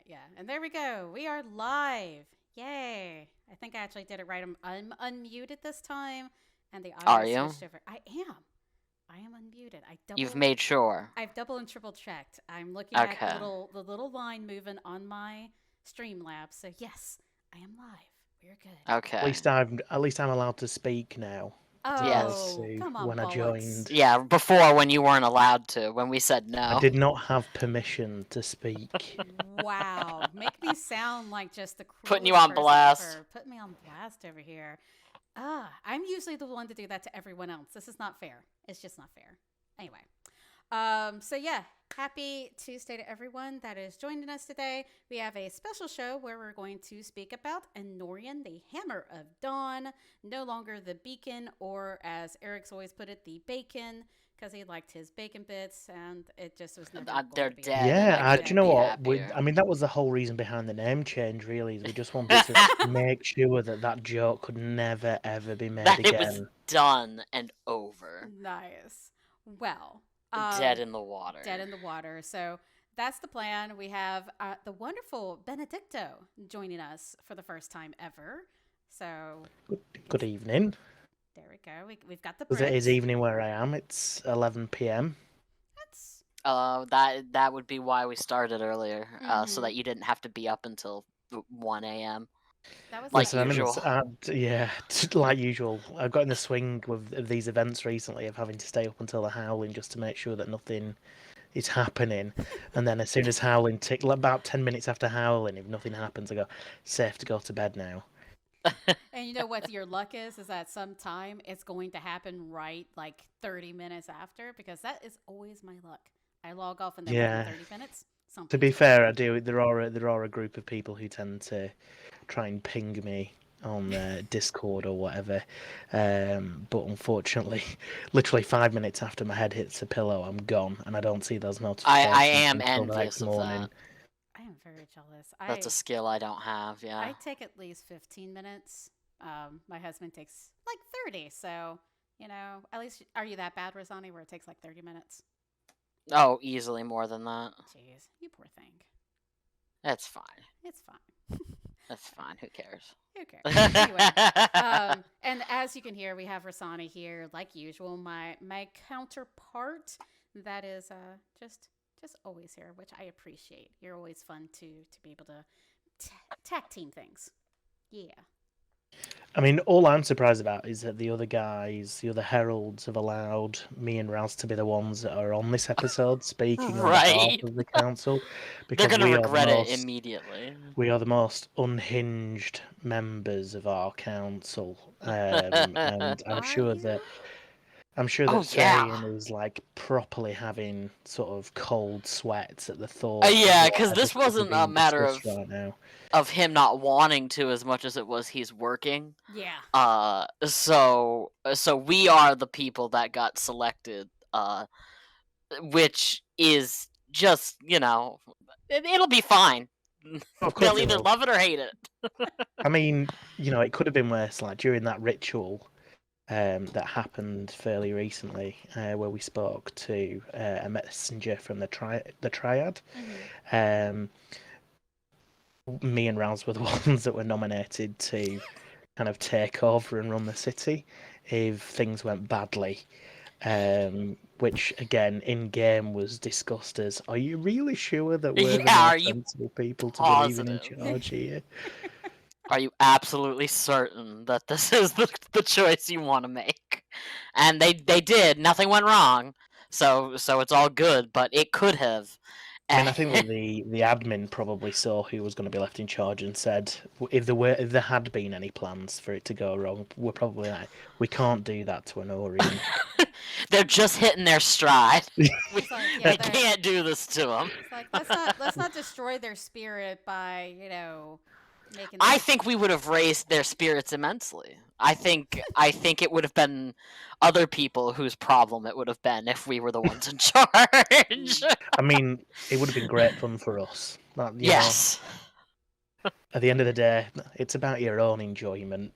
yeah. And there we go. We are live. Yay. I think I actually did it right. I'm unmuted this time, and the Are audio you? switched over. I am. I am unmuted. You've made sure. I've double and triple checked. I'm looking at Okay. the little line moving on my Streamlabs. So yes, I am live. We're good. Okay. At least I'm allowed to speak now, as opposed Yes. Oh, to come on, when I bollocks. joined. Yeah, before when you weren't allowed to, when we said I no. did not have permission to speak. Wow. Make me sound like just the Putting you cruelest on person blast. ever. Put me on blast over here. I'm usually the one to do that to everyone else. This is not fair. It's just not fair. Anyway, so yeah, happy Tuesday to everyone that is joining us today. We have a special show where we're going to speak about Enorian, the Hammer of Dawn, no longer the beacon, or as Eric's always put it, the bacon, because he liked his bacon bits, and it just was never going They're to be dead, and I Yeah, do you couldn't know be what? happier. I mean, that was the whole reason behind the name change, really. Is we just wanted to make sure that that joke could never, ever be made That it was again. done and over. Nice. Well, Dead in the water. Dead in the water. So that's the plan. We have the wonderful Benedicto joining us for the first time ever. So Good evening. there we go. We've got the Because it is Brits. evening where I am. It's 11 p.m. That's That would be why we started earlier, so that you didn't have to be up until 1 a.m. that was Like Listen, usual. yeah, like usual. I've got in the swing of these events recently of having to stay up until the howling just to make sure that nothing is happening. And then as soon as howling about 10 minutes after howling, if nothing happens, I go, safe to go to bed now. And you know what your luck is that sometime it's going to happen right like 30 minutes after, because that is always my luck. I log off and then Yeah. within 30 minutes, To be fair, I do. There are a group of people who tend to try and ping me on Discord or whatever. But unfortunately, literally 5 minutes after my head hits the pillow, I'm gone, and I don't see those notifications I am until the envious next of morning. that. I am very jealous. That's a skill I don't have, yeah. I take at least 15 minutes. My husband takes like 30. So, at least, are you that bad, Rasani, where it takes like 30 minutes? Oh, easily more than that. Jeez, you poor thing. That's fine. It's fine. That's fine. Who cares? Who cares? Anyway, and as you can hear, we have Rasani here, like usual. My counterpart, that is just always here, which I appreciate. You're always fun to be able to tag team things. Yeah. I mean, all I'm surprised about is that the other heralds, have allowed me and Rouse to be the ones that are on this episode speaking on behalf of the council. They're Because going to regret it immediately. We are the most unhinged members of our council, and I'm sure that Sarian is like properly having sort of cold sweats at the thought. Yeah, because this wasn't a matter of him not wanting to as much as it was he's working. Yeah. So we are the people that got selected, which is just, it'll be fine. They'll either love it or hate it. I mean, it could have been worse. Like during that ritual that happened fairly recently, where we spoke to a messenger from the Triad. Me and Rouse were the ones that were nominated to kind of take over and run the city if things went badly. Which again in game was discussed as, are you really sure that we're the more sensible people to believe in charge here? Are you absolutely certain that this is the choice you want to make? And they did. Nothing went wrong. So it's all good, but it could have. I mean, I think that the admin probably saw who was going to be left in charge and said, if there had been any plans for it to go wrong, we're probably like, we can't do that to Enorian. They're just hitting their stride. We can't do this to them. It's like, let's not destroy their spirit by, making. I think we would have raised their spirits immensely. I think it would have been other people whose problem it would have been if we were the ones in charge. I mean, it would have been great fun for us. Yes. At the end of the day, it's about your own enjoyment.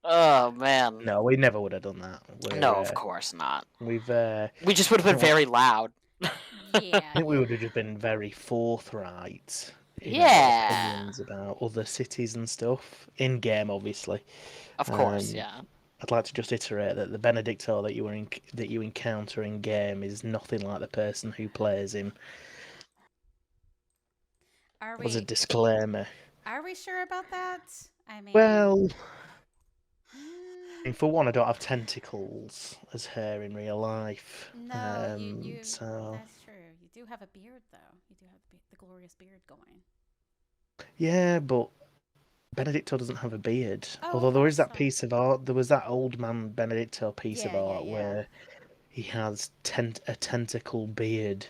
Oh man. No, we never would have done that. No, of course not. We just would have been very loud. Yeah. I think we would have just been very forthright in our Yeah. opinions about other cities and stuff in game, obviously. Of course, Um, yeah. I'd like to just iterate that the Benedicto that you encounter in game is nothing like the person who plays him. Are As a we disclaimer. are we sure about that? I mean, Well, mm, for one, I don't have tentacles as her in real life. no, you So that's true. You do have a beard though. You do have the glorious beard going. yeah, but Benedicto doesn't have a beard. Oh, Although there okay, is that sorry. piece of art, there was that old man Benedicto piece of Yeah, yeah, art yeah. where he has a tentacle beard.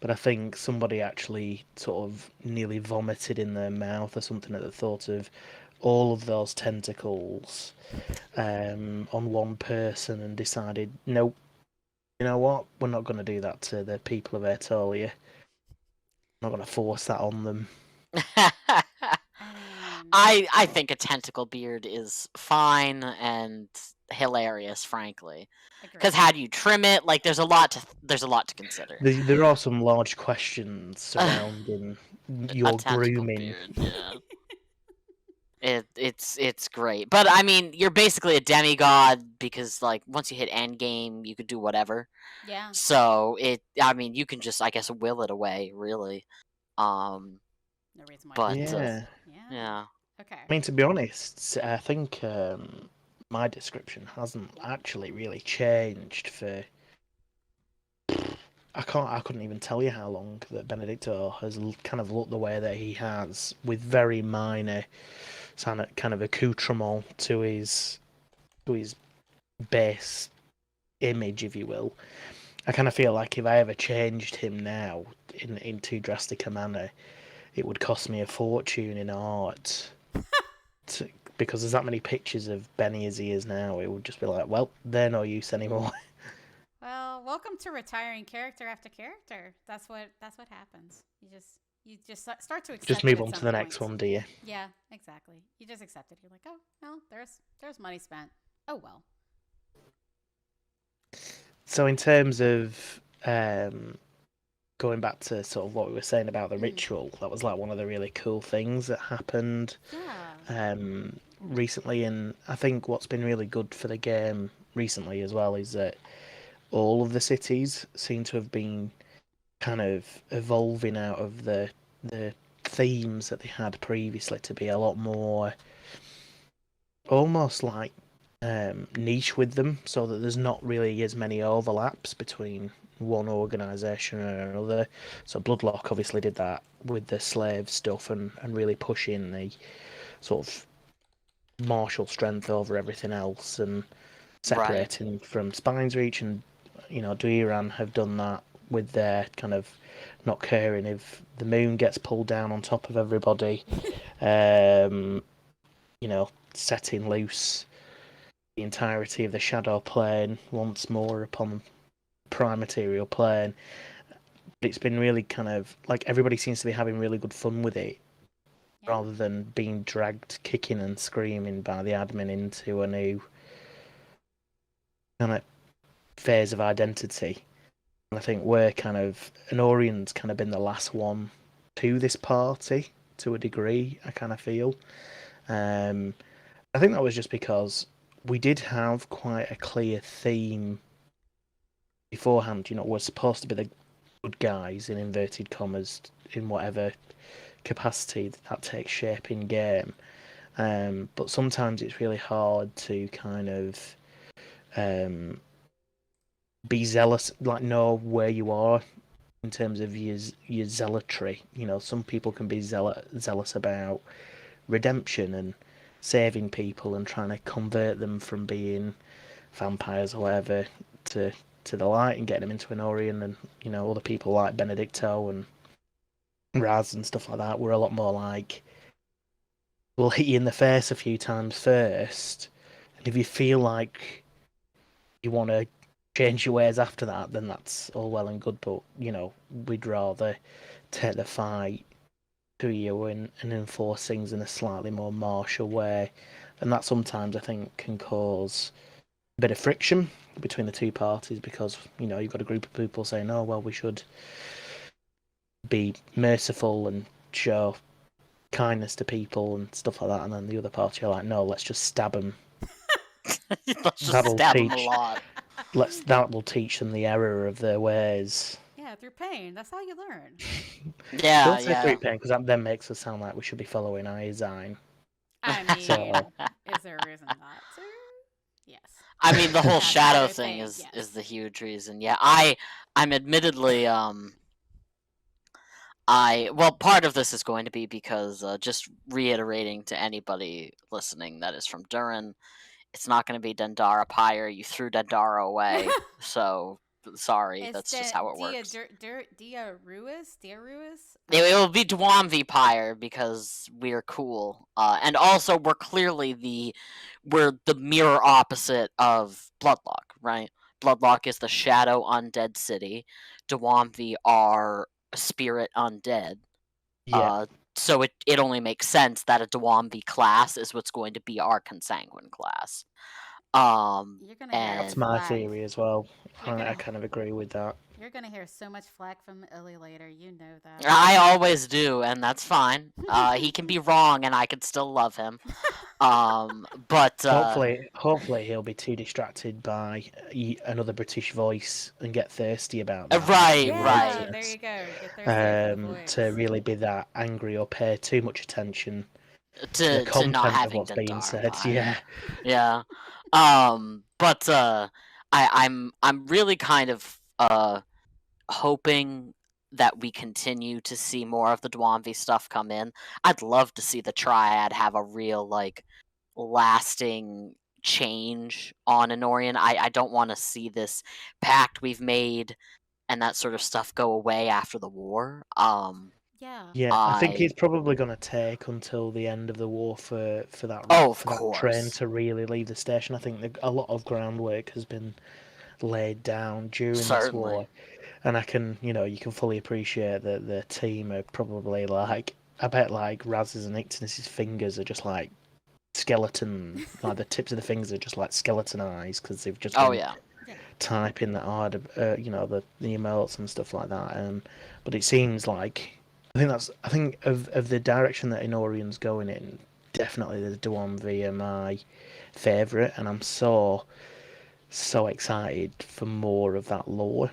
But I think somebody actually sort of nearly vomited in their mouth or something at the thought of all of those tentacles on one person and decided, nope, you know what? We're not going to do that to the people of Aetolia. I'm not going to force that on them. I mean, I think a tentacle beard is fine and hilarious, frankly. Because agreed. how do you trim it? Like, there's a lot to consider. There are some large questions surrounding A your tentacle grooming. beard, yeah. It's great, but I mean, you're basically a demigod because like once you hit end game, you could do whatever. Yeah. So I mean, you can just I guess will it away, really. Um, No reason why you but can't. Yeah. Yeah. yeah, Okay. I mean, to be honest, I think my description hasn't actually really changed for. I couldn't even tell you how long that Benedicto has kind of looked the way that he has, with very minor kind of accoutrement to his base image, if you will. I kind of feel like if I ever changed him now in too drastic a manner, it would cost me a fortune in art. Because there's that many pictures of Benny as he is now, it would just be like, well, they're no use anymore. Well, welcome to retiring character after character. That's what happens. You just start to accept Just it move at on to some the point. next one, do you? Yeah, exactly. You just accept it. You're like, oh, well, there's money spent. Oh well. So in terms of going back to sort of what we were saying about the Mm. ritual, that was like one of the really cool things that happened Yeah. recently. And I think what's been really good for the game recently as well is that all of the cities seem to have been kind of evolving out of the themes that they had previously to be a lot more almost like niche with them, so that there's not really as many overlaps between one organisation and another. So Bloodlock obviously did that with the slave stuff and really pushing the sort of martial strength over everything else and right. separating from Spine's Reach, and Duiran have done that with their kind of not caring if the moon gets pulled down on top of everybody. Um, Setting loose the entirety of the shadow plane once more upon prime material plane. But it's been really kind of like everybody seems to be having really good fun with it, Yeah. rather than being dragged kicking and screaming by the admin into a new kind of phase of identity. And I think we're kind of Enorian's kind of been the last one to this party to a degree. I kind of feel. Um, I think that was just because we did have quite a clear theme beforehand. We're supposed to be the good guys in inverted commas in whatever capacity that takes shape in game. But sometimes it's really hard to kind of be zealous, like know where you are in terms of your zealotry. Some people can be zealous about redemption and saving people and trying to convert them from being vampires or whatever to the light and getting them into Enorian, and other people like Benedicto and Raz and stuff like that were a lot more like, we'll hit you in the face a few times first, and if you feel like you want to change your ways after that, then that's all well and good, but we'd rather take the fight to you and enforce things in a slightly more martial way, and that sometimes I think can cause bit of friction between the two parties because, you've got a group of people saying, oh, well, we should be merciful and show kindness to people and stuff like that. And then the other party are like, no, let's just stab them. Let's just That'll stab them a teach- lot. That will teach them the error of their ways. Yeah, through pain. That's how you learn. Yeah, Don't say yeah. through pain, because that then makes us sound like we should be following Iodine. I mean, So- is there a reason not to? Yes. I mean, the whole That shadow thing, thing is yes. the huge reason. Yeah, I'm admittedly well, part of this is going to be because just reiterating to anybody listening that is from Durin, it's not going to be Dendara Pyre. You threw Dendara away, so sorry. That's just how it works. Dia Ruiz? It will be Duamvi Pyre because we're cool, and also we're the mirror opposite of Bloodlock, right? Bloodlock is the shadow undead city. Duamvi are spirit undead. Yeah. So it only makes sense that a Duamvi class is what's going to be our consanguine class. You're gonna hear That's and my flag. theory as well. You're I gonna- kind of agree with that. You're gonna hear so much flack from Illy later. You know that. I always do, and that's fine. He can be wrong, and I can still love him. But Hopefully he'll be too distracted by another British voice and get thirsty about that. Right, Yeah, right. there you go. Get thirsty for the voice. To really be that angry or pay too much attention to the to content not of having what's being Dendara said. Pyre. Yeah. Yeah. But I'm really kind of hoping that we continue to see more of the Duamvi stuff come in. I'd love to see the Triad have a real lasting change on Enorian. I don't want to see this pact we've made and that sort of stuff go away after the war. Yeah. Yeah, I think it's probably going to take until the end of the war for that, of for that course. train to really leave the station. I think a lot of groundwork has been laid down during this war, and I can, you can fully appreciate that the team are probably I bet Raz's and Ictinus's fingers are just like skeleton, like the tips of the fingers are just like skeleton eyes because they've just been typing that hard, the emotes and stuff like that. But it seems like I think of the direction that Enorian's going in, definitely the Duamvi are my favourite, and I'm so excited for more of that lore.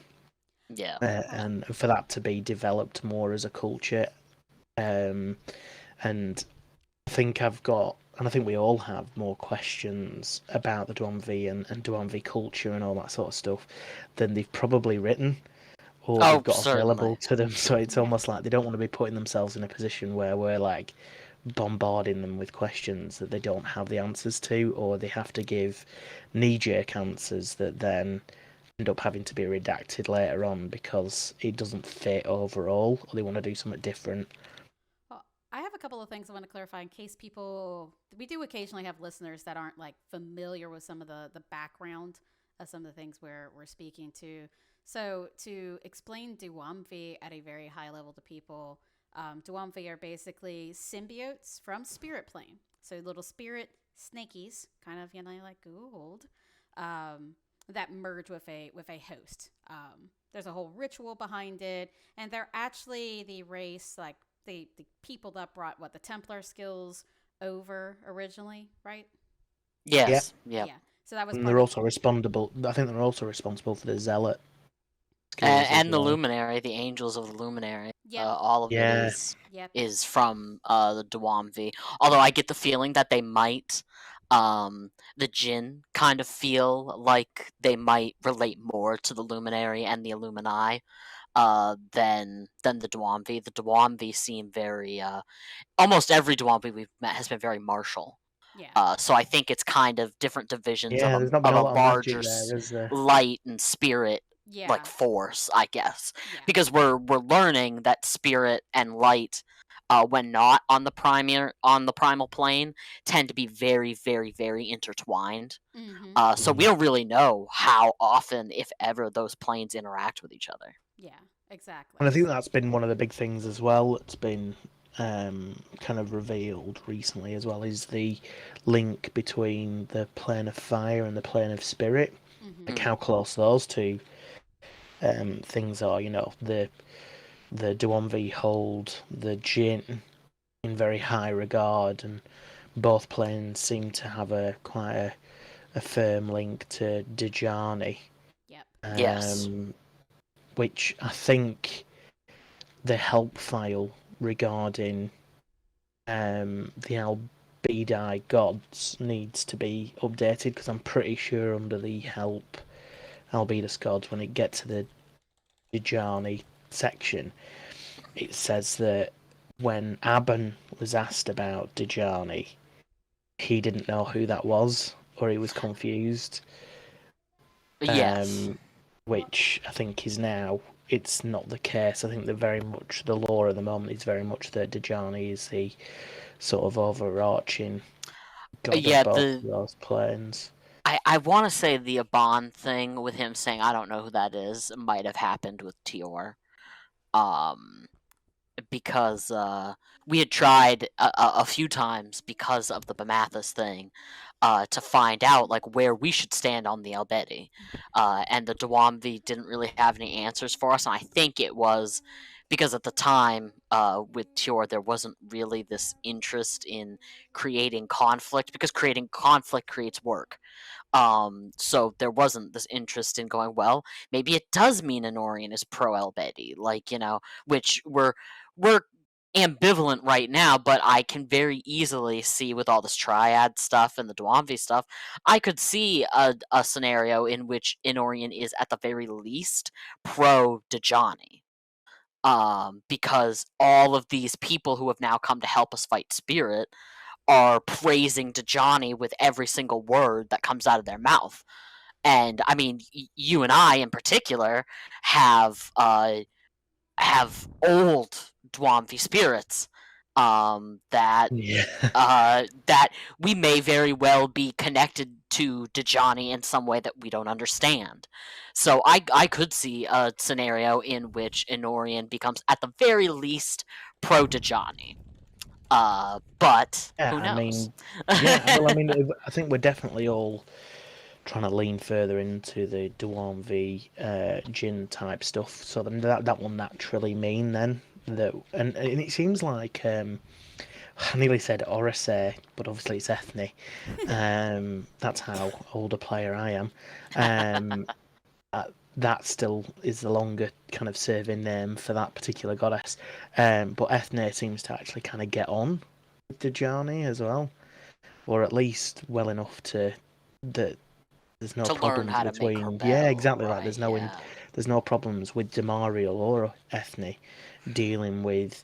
Yeah. And for that to be developed more as a culture. And I think I think we all have more questions about the Duamvi and Duamvi culture and all that sort of stuff than they've probably written or they've got available to them. So it's almost like they don't want to be putting themselves in a position where we're bombarding them with questions that they don't have the answers to, or they have to give knee-jerk answers that then end up having to be redacted later on because it doesn't fit overall, or they want to do something different. Well, I have a couple of things I want to clarify in case we do occasionally have listeners that aren't familiar with some of the background of some of the things we're speaking to. So to explain Duamvi at a very high level to people, Duamvi are basically symbiotes from Spirit Plane. So little spirit snakies, kind of like gold, that merge with a host. There's a whole ritual behind it, and they're actually the race the people that brought the Templar skills over originally, right? Yes. Yeah. So that was. And they're also responsible. I think they're also responsible for the zealot. And the Luminary, the Angels of the Luminary. Yep. All of it is from the Duamvi. Although I get the feeling that they might, the Jinn kind of feel like they might relate more to the Luminary and the Illumini than the Duamvi. The Duamvi seem very, almost every Duamvi we've met has been very martial. Yeah. So I think it's kind of different divisions of a larger light and spirit force, I guess, because we're learning that spirit and light, when not on the primal plane, tend to be very, very, very intertwined. Mm-hmm. So we don't really know how often, if ever, those planes interact with each other. Yeah, exactly. And I think that's been one of the big things as well. It's been kind of revealed recently as well is the link between the plane of fire and the plane of spirit. Like how close those two things are. The Duamvi hold the Jinn in very high regard, and both planes seem to have quite a firm link to Dejani. Yep. Yes. Which I think the help file regarding the Albedi gods needs to be updated, because I'm pretty sure under the help Albedos gods, when it gets to the Dejani section, it says that when Aben was asked about Dejani, he didn't know who that was, or he was confused. Yes. Which I think is now, it's not the case. I think that very much the lore at the moment is very much that Dejani is the sort of overarching god of both of those planes. I want to say the Aban thing with him saying I don't know who that is might have happened with Tior. Because we had tried a few times because of the Bamathas thing to find out like where we should stand on the Albedi, and the Duamvi didn't really have any answers for us. And I think it was because at the time with Tior there wasn't really this interest in creating conflict, because creating conflict creates work. So there wasn't this interest in going, well, maybe it does mean Enorian is pro Albedi, like, which we're ambivalent right now, but I can very easily see with all this Triad stuff and the Duamvi stuff, I could see a scenario in which Enorian is at the very least pro Dejani. Because all of these people who have now come to help us fight Spirit are praising Dejani with every single word that comes out of their mouth. And I mean, you and I in particular have old Duamvi spirits that that we may very well be connected to Dejani in some way that we don't understand. So I could see a scenario in which Enorian becomes at the very least pro Dejani. But Yeah, who knows? well, I mean, I think we're definitely all trying to lean further into the Duamvi Jin type stuff, so then that will naturally mean then that, and it seems like I nearly said Orisay, but obviously it's Ethne. That's how old a player I am. That still is the longer kind of serving name for that particular goddess. But Ethne seems to actually kind of get on with Dejani as well, or at least well enough to that there's no to learn problems how to make her between. bell, Yeah, exactly right. right? There's no problems with Damariel or Ethne dealing with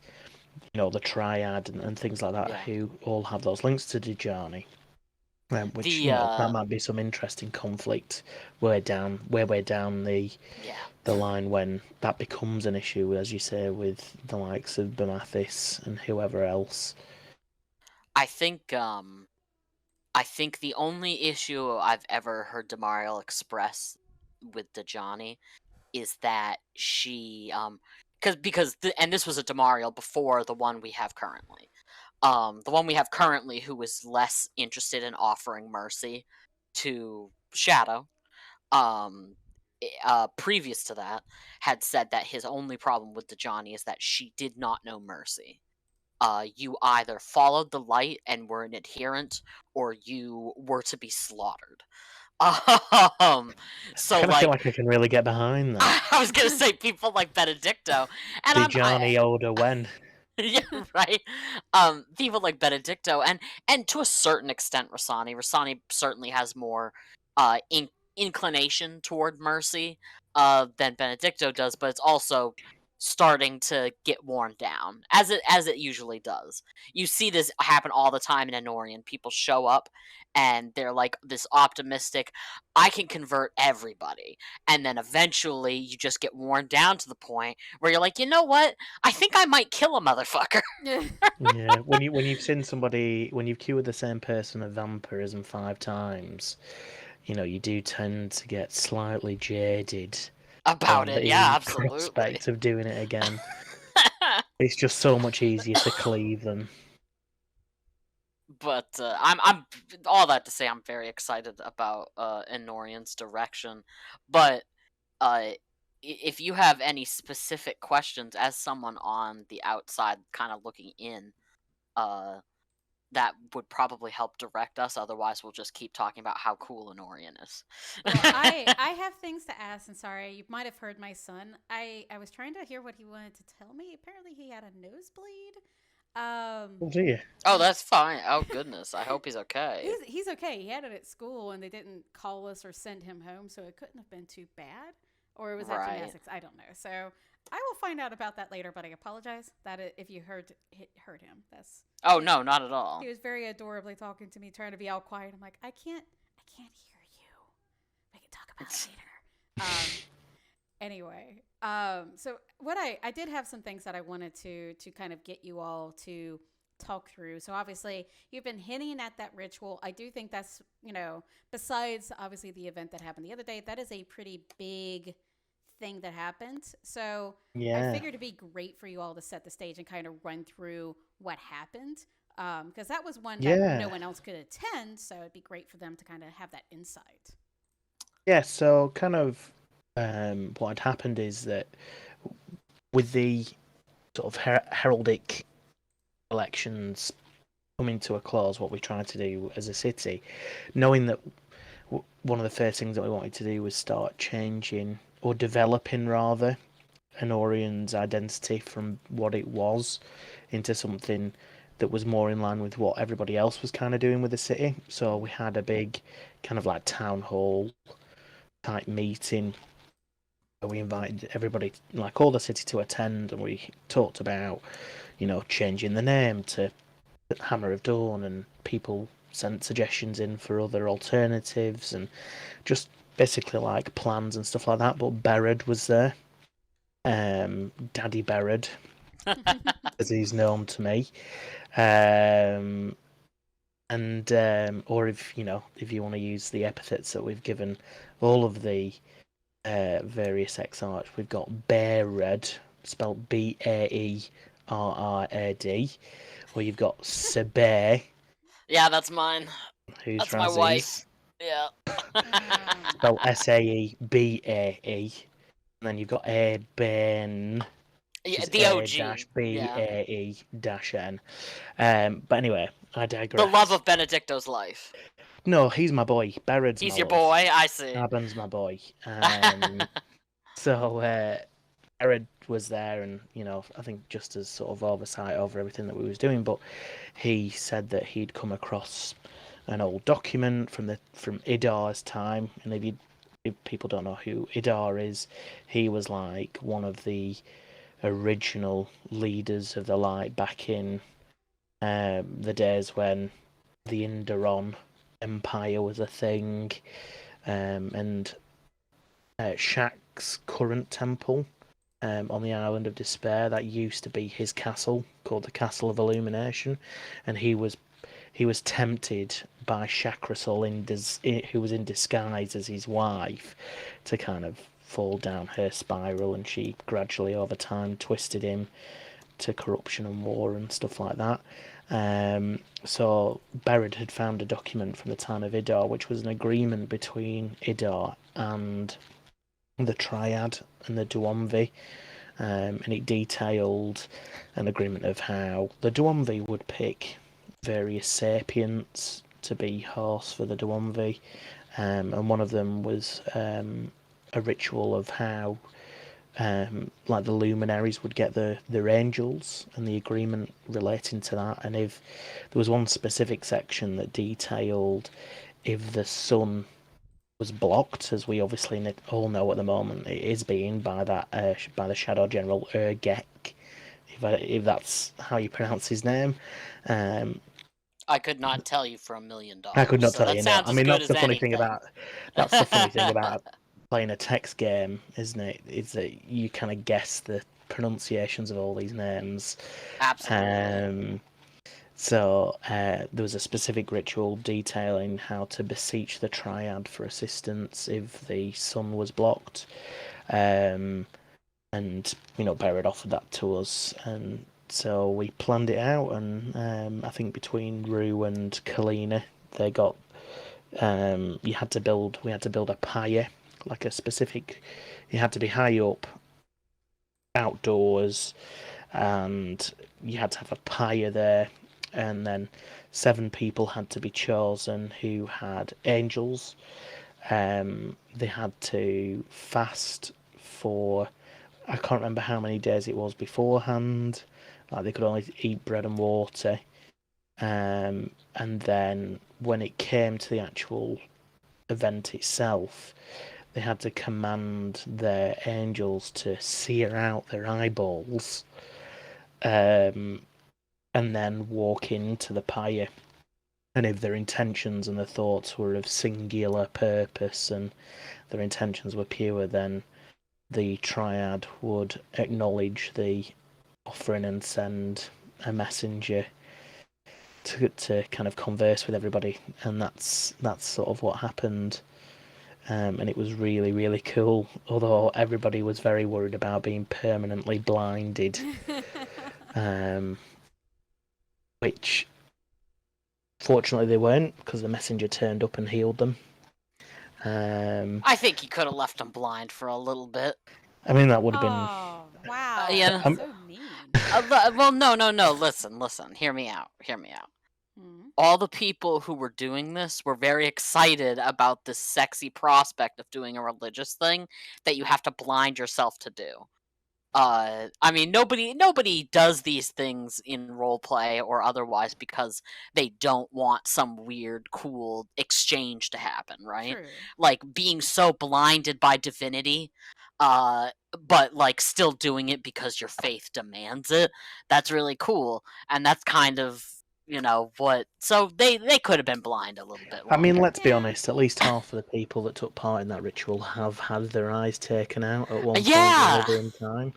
the Triad and things like that, who all have those links to Dejani. Which that might be some interesting conflict where we're down the line when that becomes an issue, as you say, with the likes of Bamathis and whoever else. I think the only issue I've ever heard Damariel express with Dejani is that she and this was a Damariel before the one we have currently. The one we have currently, who was less interested in offering mercy to Shadow, previous to that, had said that his only problem with Dejani is that she did not know mercy. You either followed the light and were an adherent, or you were to be slaughtered. So I kind of feel like I can really get behind that. I was gonna say people like Benedicto, and Dejani older when. Yeah, right. People like Benedicto, and to a certain extent, Rasani. Rasani certainly has more inclination toward mercy than Benedicto does, but it's also starting to get worn down, as it usually does. You see this happen all the time in Enorian. People show up and they're like this optimistic, I can convert everybody, and then eventually you just get worn down to the point where you're like, you know what? I think I might kill a motherfucker. Yeah, when you've seen somebody, when you've cured the same person of vampirism 5 times, you do tend to get slightly jaded About it, yeah, absolutely. prospect of doing it again. It's just so much easier to cleave them. But I'm all that to say I'm very excited about Enorian's direction. But if you have any specific questions as someone on the outside kind of looking in, that would probably help direct us. Otherwise, we'll just keep talking about how cool Enorian is. Well, I have things to ask, and sorry, you might have heard my son. I was trying to hear what he wanted to tell me. Apparently, he had a nosebleed. Oh dear. Oh, that's fine. Oh goodness, I hope he's okay. He's okay. He had it at school, and they didn't call us or send him home, so it couldn't have been too bad. Or it was at Right. gymnastics. I don't know. So I will find out about that later. But I apologize that if you heard him. That's Oh no, not at all. He was very adorably talking to me, trying to be all quiet. I'm like, I can't hear you. We can talk about it later. Anyway, so what I did have some things that I wanted to kind of get you all to talk through. So obviously you've been hinting at that ritual. I do think that's, besides obviously the event that happened the other day, that is a pretty big thing that happened. So I figured it'd be great for you all to set the stage and kind of run through what happened. Because that was one that no one else could attend. So it'd be great for them to kind of have that insight. Yeah, so kind of what had happened is that with the sort of heraldic elections coming to a close, what we tried to do as a city, knowing that one of the first things that we wanted to do was start changing, or developing rather, Enorian's identity from what it was into something that was more in line with what everybody else was kind of doing with the city. So we had a big kind of like town hall type meeting where we invited everybody, like all the city, to attend, and we talked about, changing the name to Hammer of Dawn, and people sent suggestions in for other alternatives and just basically like plans and stuff like that. But Berard was there, Daddy Berard, as he's known to me, or if you want to use the epithets that we've given all of the various exarchs, we've got Bearred, spelled Bearrad, or you've got Sebae. Yeah, that's mine. Who's That's Razzy's. my wife. Yeah. Spelled Saebae. And then you've got Aben. Yeah, the OG. -Bae-N. But anyway, I digress. The love of Benedicto's life. No, he's my boy. Barrett's He's my your love. boy, I see. Aben's my boy. So Barrett was there, and I think just as sort of oversight over everything that we was doing. But he said that he'd come across an old document from Idar's time, and if people don't know who Idar is, he was like one of the original leaders of the light back in the days when the Inderon Empire was a thing, and Shaq's current temple on the island of Despair, that used to be his castle, called the Castle of Illumination, and he was tempted by Shakrasol, who was in disguise as his wife, to kind of fall down her spiral, and she gradually over time twisted him to corruption and war and stuff like that. So Berard had found a document from the time of Idar, which was an agreement between Idar and the Triad and the Duamvi, and it detailed an agreement of how the Duamvi would pick various sapients to be hosts for the Duamvi, and one of them was a ritual of how like the luminaries would get their angels, and the agreement relating to that. And if there was one specific section that detailed if the sun was blocked, as we obviously all know at the moment it is being by that by the Shadow General Urgek, if that's how you pronounce his name. I could not tell you for $1 million. I could not tell you. No, I mean, that's the funny thing about playing a text game, isn't it? Is that you kind of guess the pronunciations of all these names. Absolutely. So there was a specific ritual detailing how to beseech the Triad for assistance if the sun was blocked, and and Barrett offered that to us, and so we planned it out, and I think between Rue and Kalina, they got we had to build a pyre, like a specific. You had to be high up, outdoors, and you had to have a pyre there, and then 7 people had to be chosen who had angels. They had to fast for, I can't remember how many days it was beforehand. Like they could only eat bread and water. And then when it came to the actual event itself, they had to command their angels to sear out their eyeballs, and then walk into the pyre. And if their intentions and their thoughts were of singular purpose and their intentions were pure, then the Triad would acknowledge the offering and send a messenger to kind of converse with everybody, and that's sort of what happened. And it was really, really cool, although everybody was very worried about being permanently blinded, which fortunately they weren't, because the messenger turned up and healed them. I think he could have left them blind for a little bit. I mean, that would have been... Oh, wow. Yeah. That's so mean. Well, no. Listen. Hear me out. Mhm. All the people who were doing this were very excited about this sexy prospect of doing a religious thing that you have to blind yourself to do. I mean, nobody does these things in roleplay or otherwise because they don't want some weird, cool exchange to happen, right? True. Like being so blinded by divinity, but like still doing it because your faith demands it. That's really cool, and that's kind of what. So they could have been blind a little bit longer. I mean, let's be honest, at least half of the people that took part in that ritual have had their eyes taken out at one point or another in time.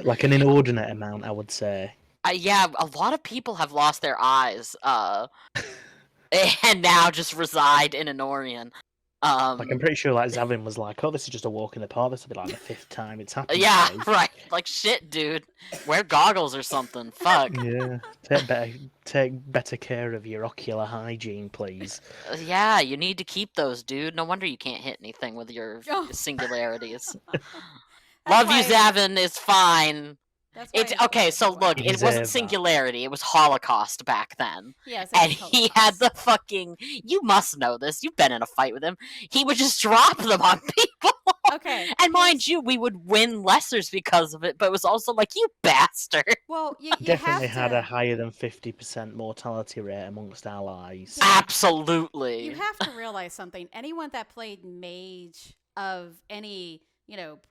Like an inordinate amount, I would say. Yeah, a lot of people have lost their eyes, and now just reside in Enorian. Like, I'm pretty sure like Zavin was like, "Oh, this is just a walk in the park. This will be like the 5th time it's happened." Yeah, today. right. Like shit, dude. Wear goggles or something. Fuck. Yeah, take better care of your ocular hygiene, please. Yeah, you need to keep those, dude. No wonder you can't hit anything with your Oh. singularities. That's Love you, why- Zavin. It's fine. That's why It's I okay. So don't wear look, You it deserve wasn't that. singularity. It was Holocaust back then. Yes, And he had the fucking. You must know this. You've been in a fight with him. He would just drop them on people. Okay. And mind you, we would win lessers because of it. But it was also like, you bastard. Well, you Definitely have had to, a higher than 50% mortality rate amongst allies. Yeah. Absolutely. You have to realize something. Anyone that played mage of any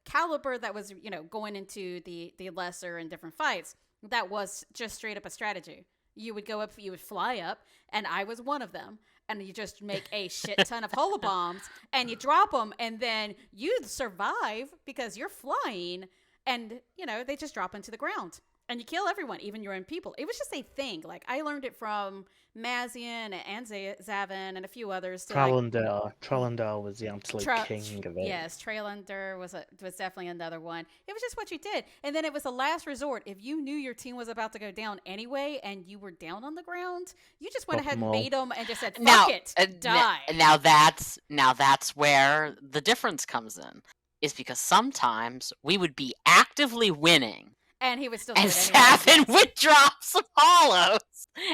caliber that was going into the lesser and different fights, that was just straight up a strategy. You would go up, you would fly up, and I was one of them. And you just make a shit ton of holobombs, and you drop them, and then you survive because you're flying, and they just drop into the ground, and you kill everyone, even your own people. It was just a thing. Like I learned it from Mazian and Zavin and a few others. Trollandar was the absolute king of it. Yes, Trailander was definitely another one. It was just what you did, and then it was a last resort. If you knew your team was about to go down anyway, and you were down on the ground, you just went ahead and made them and just said, "Fuck it, die." Now that's where the difference comes in, is because sometimes we would be actively winning. And he would still do and it anyway. Savin would drop some hollows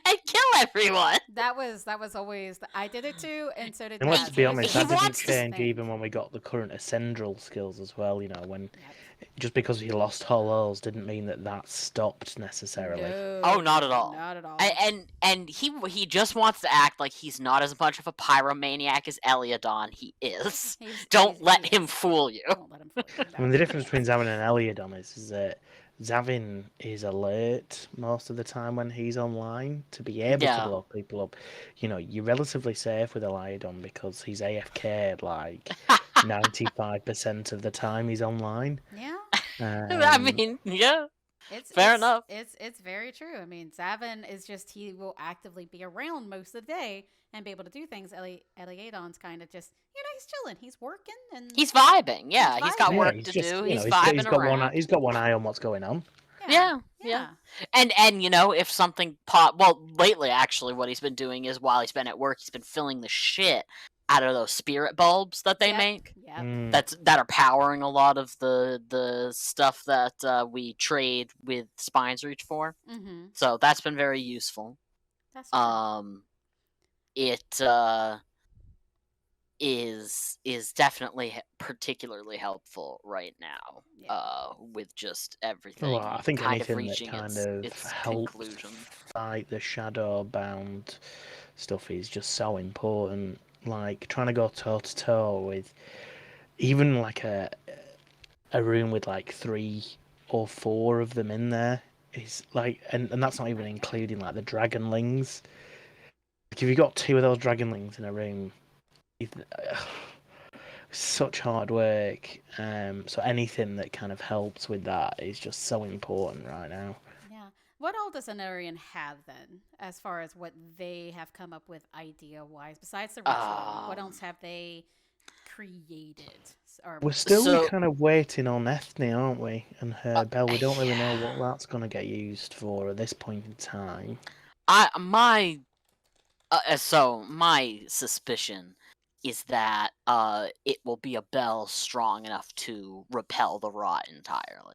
and kill everyone. That was always I did it too, and so did. And let's be honest, He that didn't wants to change think. even when we got the current ascendral skills as well. When just because he lost hollows didn't mean that stopped necessarily. No, Oh, not at all. Not at all. And he just wants to act like he's not as much of a pyromaniac as Eliodon. He is. Don't let him fool you. Don't let him fool you. I mean, the difference between Zavin and Eliodon is that Zavin is alert most of the time when he's online to be able to blow people up. You're relatively safe with Eliodon because he's AFK'd like 95% of the time he's online. Yeah. I mean, yeah. Fair enough. It's very true. I mean, Zavin is just, he will actively be around most of the day, and be able to do things, Eliadon's kind of just, he's chilling, he's working, and He's vibing. Yeah, he's got vibing. work he's to just, do. you He's know, vibing he's got around. he's got one eye on what's going on. Yeah. And if something lately actually what he's been doing is while he's been at work, he's been filling the shit out of those spirit bulbs that they make. Yep. That are powering a lot of the stuff that we trade with Spine's Reach for. Mm-hmm. So that's been very useful. That's It is definitely particularly helpful right now. With just everything. Well, I think kind anything of reaching that kind its of helps conclusion. fight the shadow bound stuff is just so important. Like trying to go toe to toe with even like a room with like 3 or 4 of them in there is like, and that's not even including like the dragonlings. Like if you got 2 of those dragonlings in a room, such hard work. So anything that kind of helps with that is just so important right now. Yeah. What all does Enorian have then, as far as what they have come up with idea-wise, besides the ritual? What else have they created? We're still kind of waiting on Ethne, aren't we? And her bell. We don't really know what that's going to get used for at this point in time. My suspicion is that it will be a bell strong enough to repel the rot entirely.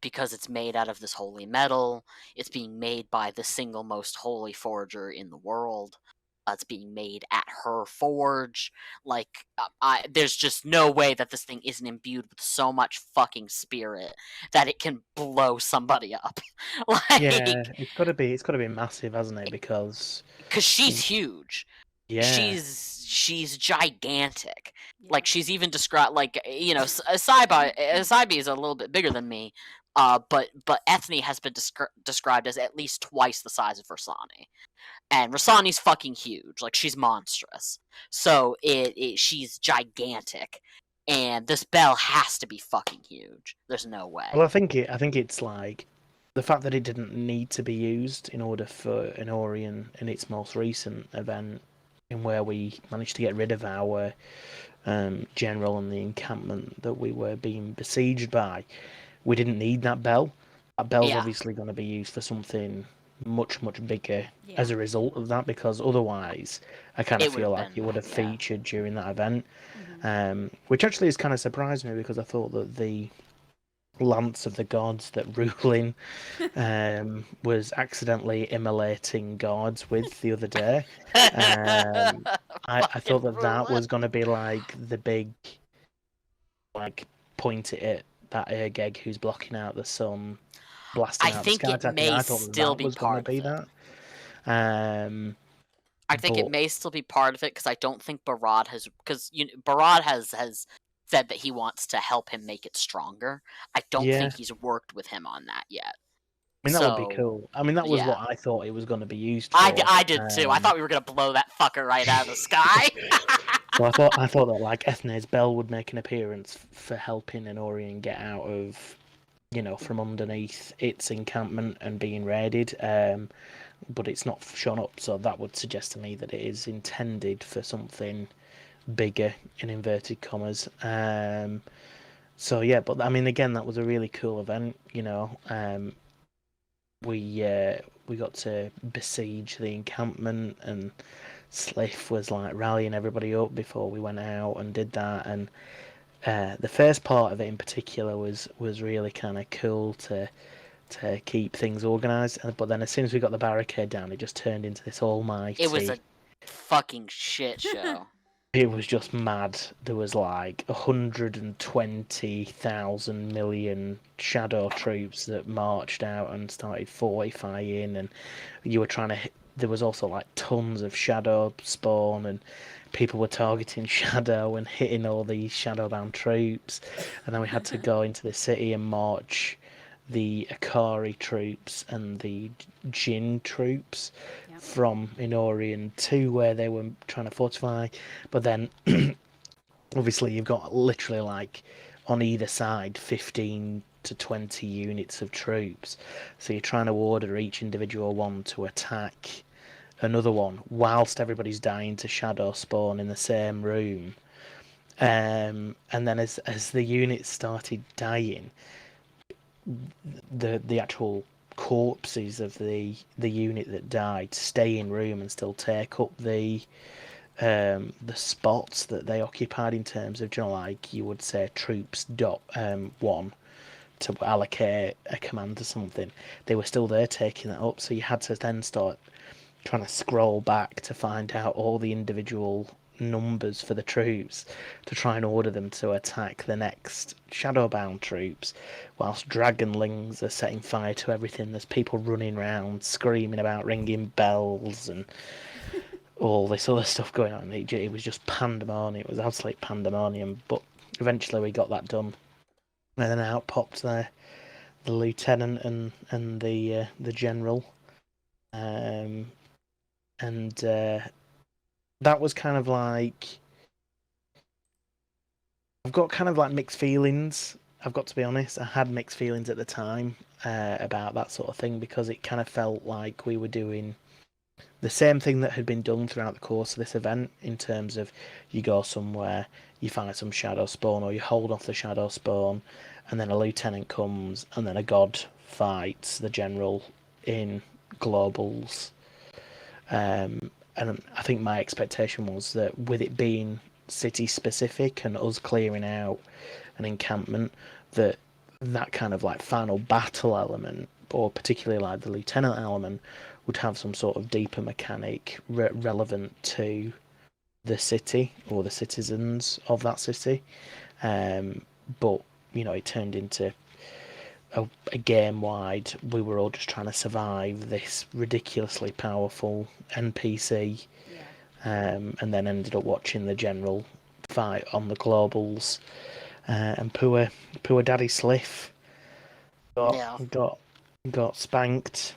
Because it's made out of this holy metal. It's being made by the single most holy forger in the world. It's being made at her forge. Like, there's just no way that this thing isn't imbued with so much fucking spirit that it can blow somebody up. Yeah, it's got to be massive, hasn't it? Because she's huge. Yeah, she's gigantic. Yeah. Like she's even described Saibi is a little bit bigger than me. But Ethne has been described as at least twice the size of Rasani. And Rasani's fucking huge. Like, she's monstrous. So, she's gigantic. And this bell has to be fucking huge. There's no way. Well, I think it's like the fact that it didn't need to be used in order for Enorian in its most recent event, in where we managed to get rid of our general and the encampment that we were being besieged by. We didn't need that bell. That bell's obviously going to be used for something much bigger as a result of that, because otherwise I kind of feel like it would have featured during that event. Which actually has kind of surprised me, because I thought that the Lance of the Gods that Rulin was accidentally immolating gods with the other day. I thought that was going to be like the big, like, point it at that Ergeg who's blocking out the sun, blasting out the sky. I thought that was going to be that. I think it may still be part of it, because I don't think Barad has, Barad has said that he wants to help him make it stronger. I don't think he's worked with him on that yet. I mean, that would be cool. I mean, that was what I thought it was going to be used for. I did too. I thought we were going to blow that fucker right out of the sky. So I thought that, like, Ethne's bell would make an appearance for helping Enorian get out of, from underneath its encampment and being raided. But it's not shown up, so that would suggest to me that it is intended for something bigger, in inverted commas. So yeah, but I mean, again, that was a really cool event. We got to besiege the encampment, and Sliff was like rallying everybody up before we went out and did that. And the first part of it in particular was really kind of cool to keep things organised. But then as soon as we got the barricade down, it just turned into this almighty... It was a fucking shit show. It was just mad. There was like 120,000 million shadow troops that marched out and started fortifying, and you were trying to hit. There was also like tons of shadow spawn, and people were targeting shadow and hitting all these shadowbound troops. And then we had to go into the city and march the Akari troops and the Jin troops from Enorian to where they were trying to fortify. But then obviously you've got literally like on either side 15 to 20 units of troops, so you're trying to order each individual one to attack another one whilst everybody's dying to shadow spawn in the same room. And then as the units started dying, the actual corpses of the unit that died stay in room and still take up the spots that they occupied in terms of, like you would say troops one to allocate a command to something. They were still there taking that up, so you had to then start trying to scroll back to find out all the individual numbers for the troops to try and order them to attack the next shadowbound troops, whilst dragonlings are setting fire to everything. There's people running around screaming about ringing bells and all this other stuff going on. It was just pandemonium. It was absolute pandemonium, but eventually we got that done, and then out popped the lieutenant and the general, and that was kind of like, I've got kind of like mixed feelings. I've got to be honest. I had mixed feelings at the time about that sort of thing, because it kind of felt like we were doing the same thing that had been done throughout the course of this event, in terms of you go somewhere, you find some shadow spawn, or you hold off the shadow spawn, and then a lieutenant comes, and then a god fights the general in globals. And I think my expectation was that with it being city specific and us clearing out an encampment, that kind of like final battle element, or particularly like the lieutenant element, would have some sort of deeper mechanic relevant to the city or the citizens of that city. But it turned into a game wide, we were all just trying to survive this ridiculously powerful NPC, and then ended up watching the general fight on the globals, and poor Daddy Sliff got spanked,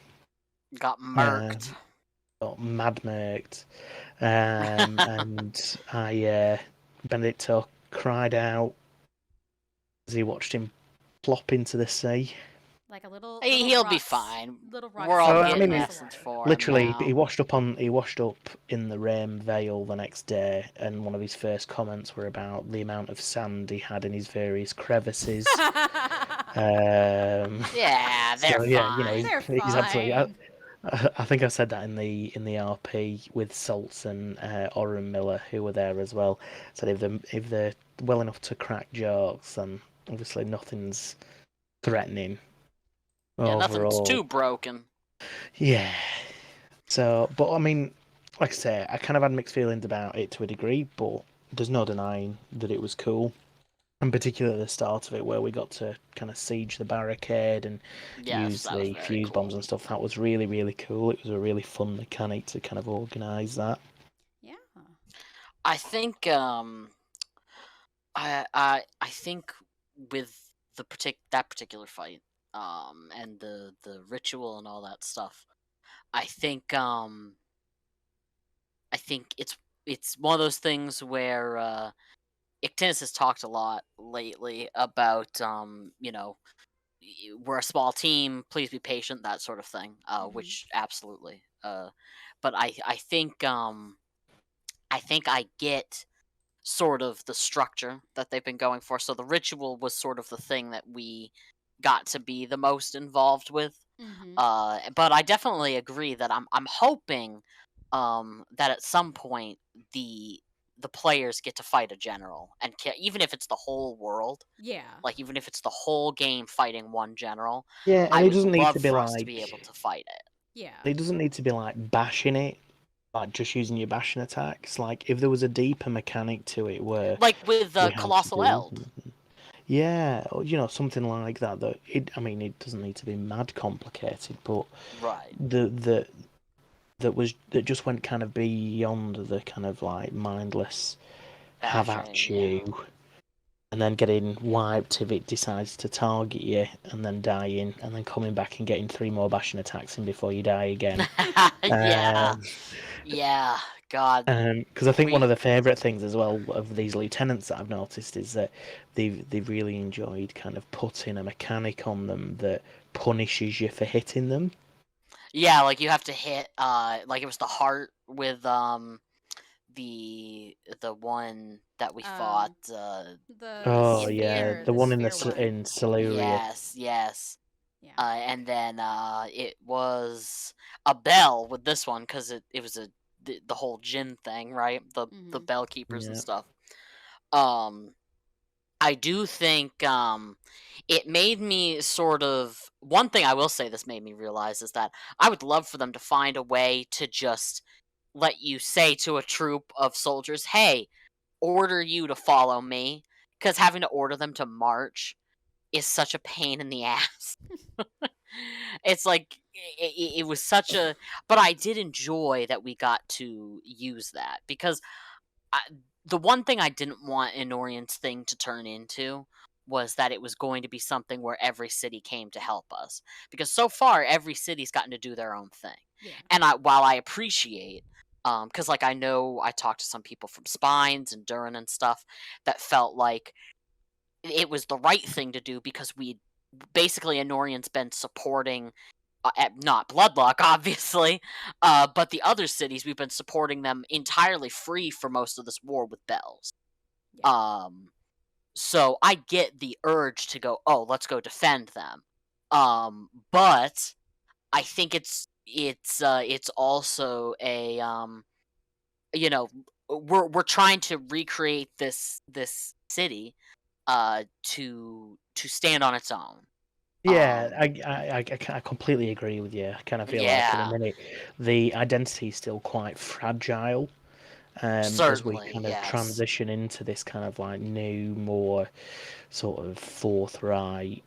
got murked, got mad murked, and Benedicto cried out as he watched him plop into the sea. Like a little. He'll rocks, be fine. Little We're all rocks. getting message for literally, him now. he washed up in the Rame Vale the next day, and one of his first comments were about the amount of sand he had in his various crevices. Yeah, they're fine. They're he's fine. absolutely. I think I said that in the RP with Salts and Oren Miller, who were there as well. Said if they're well enough to crack jokes, then obviously nothing's threatening. Yeah, overall. Nothing's too broken. Yeah. So, but I mean, like I say, I kind of had mixed feelings about it to a degree, but there's no denying that it was cool. And particularly at the start of it, where we got to kind of siege the barricade and use the fuse bombs and stuff. That was really, really cool. It was a really fun mechanic to kind of organise that. Yeah. I think I think with that particular fight, and the ritual and all that stuff, I think it's one of those things where Ictinus has talked a lot lately about we're a small team, please be patient, that sort of thing. Which absolutely. But I think I get sort of the structure that they've been going for. So the ritual was sort of the thing that we got to be the most involved with. But I definitely agree that I'm hoping that at some point the players get to fight a general, and even if it's the whole world, like even if it's the whole game fighting one general, and I it would doesn't need love to be for like, us to be able to fight it. It doesn't need to be like bashing it, like just using your bashing attacks. Like if there was a deeper mechanic to it, where like with the Colossal Eld. Yeah, or, something like that. It doesn't need to be mad complicated, but right. that just went kind of beyond the kind of like mindless have at you, and then getting wiped if it decides to target you, and then dying, and then coming back and getting 3 more bashing attacks in before you die again. Yeah, God. Because I think one of the favourite things as well of these lieutenants that I've noticed is that they've really enjoyed kind of putting a mechanic on them that punishes you for hitting them. Yeah, like you have to hit like it was the heart with the one that we fought Oh in yeah, sphere, the one in one. in Siluria. yes. Yeah. And then it was a bell with this one because it was the whole Jin thing, right? The bell keepers and Yeah. stuff. I do think it made me sort of, one thing I will say this made me realize is that I would love for them to find a way to just let you say to a troop of soldiers, "Hey, order you to follow me," because having to order them to march is such a pain in the ass. It's like it was such a, but I did enjoy that we got to use that because I, the one thing I didn't want Enorian's thing to turn into was that it was going to be something where every city came to help us, because so far every city's gotten to do their own thing. Yeah. And while I appreciate, because like I know I talked to some people from Spines and Durin and stuff that felt like it was the right thing to do because we basically Enorian's been supporting not Bloodlock, obviously, but the other cities, we've been supporting them entirely free for most of this war with bells. Yeah. So I get the urge to go, oh, let's go defend them. But I think it's also a you know, we're trying to recreate this city to stand on its own. Yeah, I completely agree with you. I kind of feel like in a Yeah, minute the identity is still quite fragile, as we certainly, kind of yes. transition into this kind of like new, more sort of forthright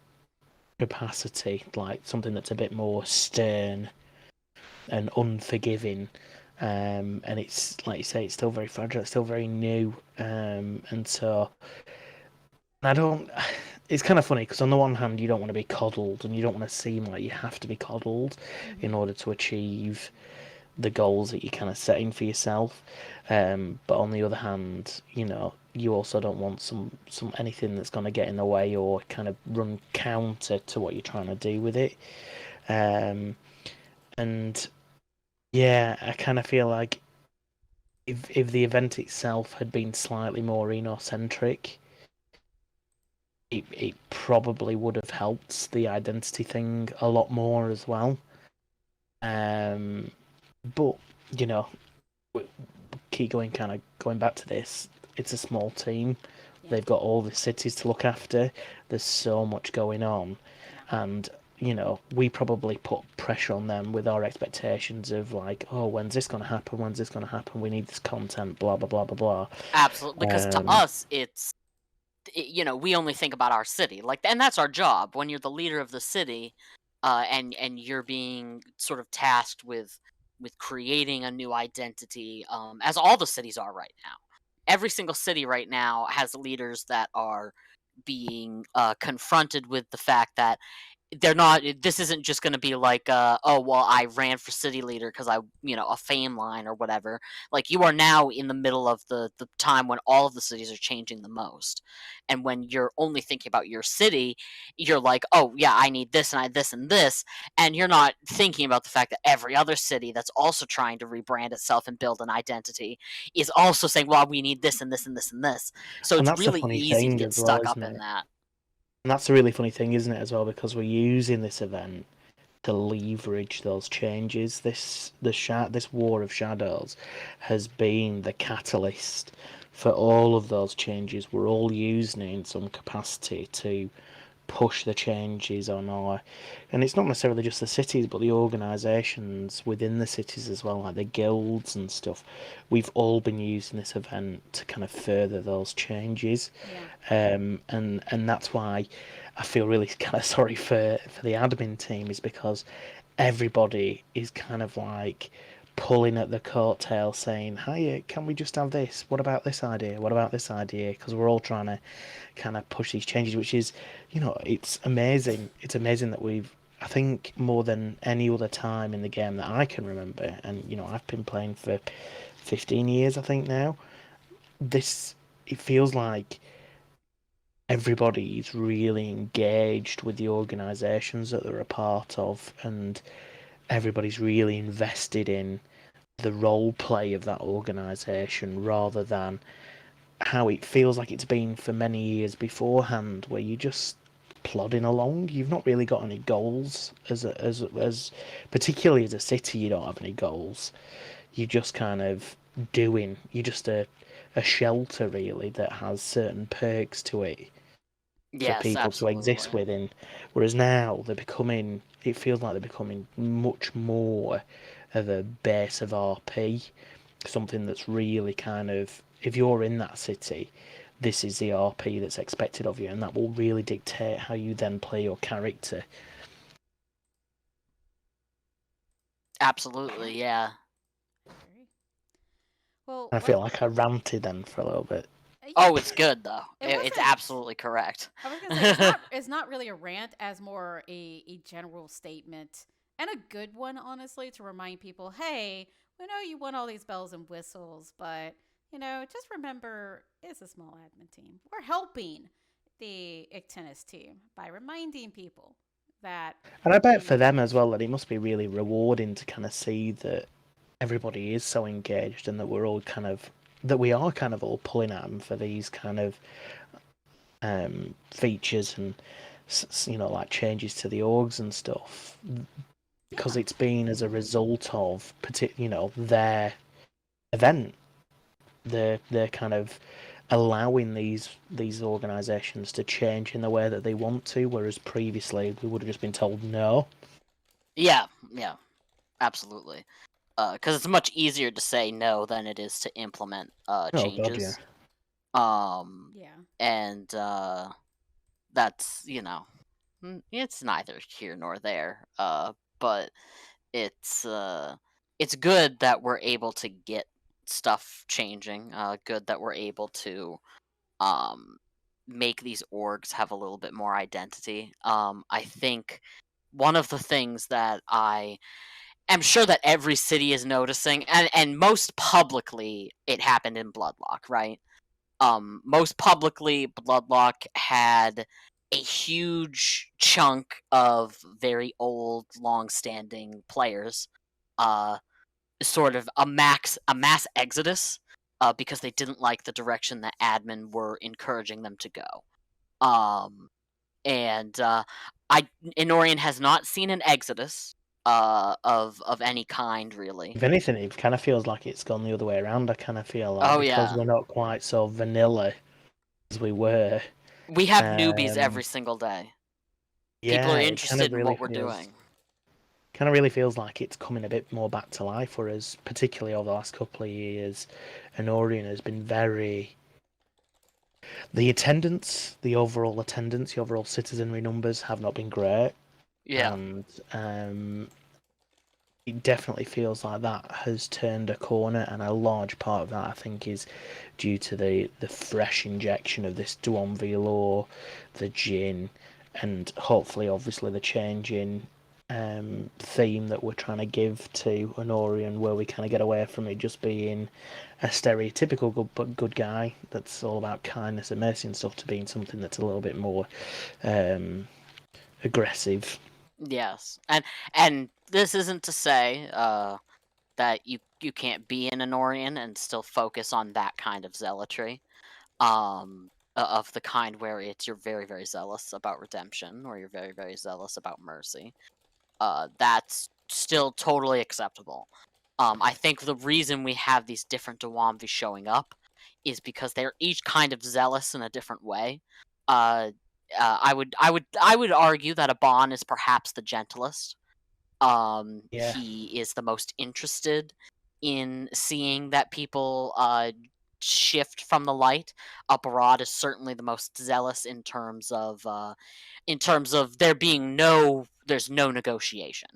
capacity, like something that's a bit more stern and unforgiving. And it's like you say, it's still very fragile, it's still very new, and so I don't. It's kind of funny because on the one hand, you don't want to be coddled, and you don't want to seem like you have to be coddled in order to achieve the goals that you're kind of setting for yourself. But on the other hand, you also don't want some anything that's going to get in the way or kind of run counter to what you're trying to do with it. And yeah, I kind of feel like if the event itself had been slightly more Eno-centric, it probably would have helped the identity thing a lot more as well. But you know, we keep going back to this. It's a small team. Yeah. They've got all the cities to look after. There's so much going on, and we probably put pressure on them with our expectations of like, oh, when's this going to happen? When's this going to happen? We need this content. Blah blah blah blah blah. Absolutely, because to us, we only think about our city, like, and that's our job. When you're the leader of the city, and you're being sort of tasked with creating a new identity, as all the cities are right now. Every single city right now has leaders that are being confronted with the fact that they're not, this isn't just going to be like oh well, I ran for city leader because I, a fame line or whatever. Like, you are now in the middle of the time when all of the cities are changing the most, and when you're only thinking about your city, you're like, oh yeah, I need this and I this and this, and you're not thinking about the fact that every other city that's also trying to rebrand itself and build an identity is also saying, well, we need this and this and this and this. So And it's that's the really funny easy to thing get as well, stuck up isn't in it? that. And that's a really funny thing, isn't it, as well, because we're using this event to leverage those changes. This War of Shadows has been the catalyst for all of those changes. We're all using it in some capacity to push the changes on our, and it's not necessarily just the cities, but the organisations within the cities as well, like the guilds and stuff. We've all been using this event to kind of further those changes. And that's why I feel really kind of sorry for the admin team, is because everybody is kind of like pulling at the coattail saying, "Hiya, can we just have this? What about this idea? What about this idea?" Because we're all trying to kind of push these changes, which is, it's amazing. It's amazing that I think more than any other time in the game that I can remember, and I've been playing for 15 years, I think now. It feels like everybody's really engaged with the organisations that they're a part of, and everybody's really invested in the role play of that organisation rather than how it feels like it's been for many years beforehand, where you just plodding along. You've not really got any goals as particularly as a city. You don't have any goals. You're just kind of doing. You're just a shelter really that has certain perks to it for Yes, people to exist absolutely. within. Whereas now they're becoming. It feels like they're becoming much more of a base of RP, something that's really kind of, if you're in that city, this is the RP that's expected of you, and that will really dictate how you then play your character. Absolutely, yeah. Well, I feel like I ranted then for a little bit. Oh, it's good though. It It's wasn't. absolutely correct. I was gonna say it's not really a rant, as more a general statement, and a good one, honestly, to remind people, hey, we know you want all these bells and whistles, but just remember, it's a small admin team. We're helping the Ictennis team by reminding people that. And I bet for them as well that it must be really rewarding to kind of see that everybody is so engaged and that we are kind of all pulling at them for these kind of features and like changes to the orgs and stuff, because Yeah. it's been as a result of their event. They're kind of allowing these organisations to change in the way that they want to, whereas previously we would have just been told no. Yeah, absolutely. Because it's much easier to say no than it is to implement Oh god, yeah. changes. Yeah. And that's it's neither here nor there. But it's good that we're able to get stuff changing. Good that we're able to make these orgs have a little bit more identity. I think one of the things that I am sure that every city is noticing, and most publicly, it happened in Bloodlock, right? Most publicly, Bloodlock had a huge chunk of very old, long-standing players, sort of a mass exodus, because they didn't like the direction that admin were encouraging them to go. And Enorian has not seen an exodus of any kind, really. If anything, it kind of feels like it's gone the other way around. I kind of feel like, Oh because yeah, we're not quite so vanilla as we were. we have newbies every single day. People Yeah, are it kind of interested in really what we're doing. feels like it's coming a bit more back to life, whereas particularly over the last couple of years, Enorian has been very. The attendance, the overall attendance, the overall citizenry numbers have not been great, Yeah, and it definitely feels like that has turned a corner, and a large part of that, I think, is due to the fresh injection of this Duamvi law, the gin, and hopefully, obviously, the change in theme that we're trying to give to Enorian, where we kind of get away from it just being a stereotypical good guy that's all about kindness and mercy and stuff, to being something that's a little bit more aggressive. yes, and this isn't to say that you can't be an Enorian and still focus on that kind of zealotry, of the kind where you're very very zealous about redemption, or you're very very zealous about mercy. That's still totally acceptable. I think the reason we have these different Duamvi showing up is because they're each kind of zealous in a different way. Uh, I would argue that Aban is perhaps the gentlest. Yeah. He is the most interested in seeing that people shift from the light. Aparad is certainly the most zealous in terms of there being there's no negotiation.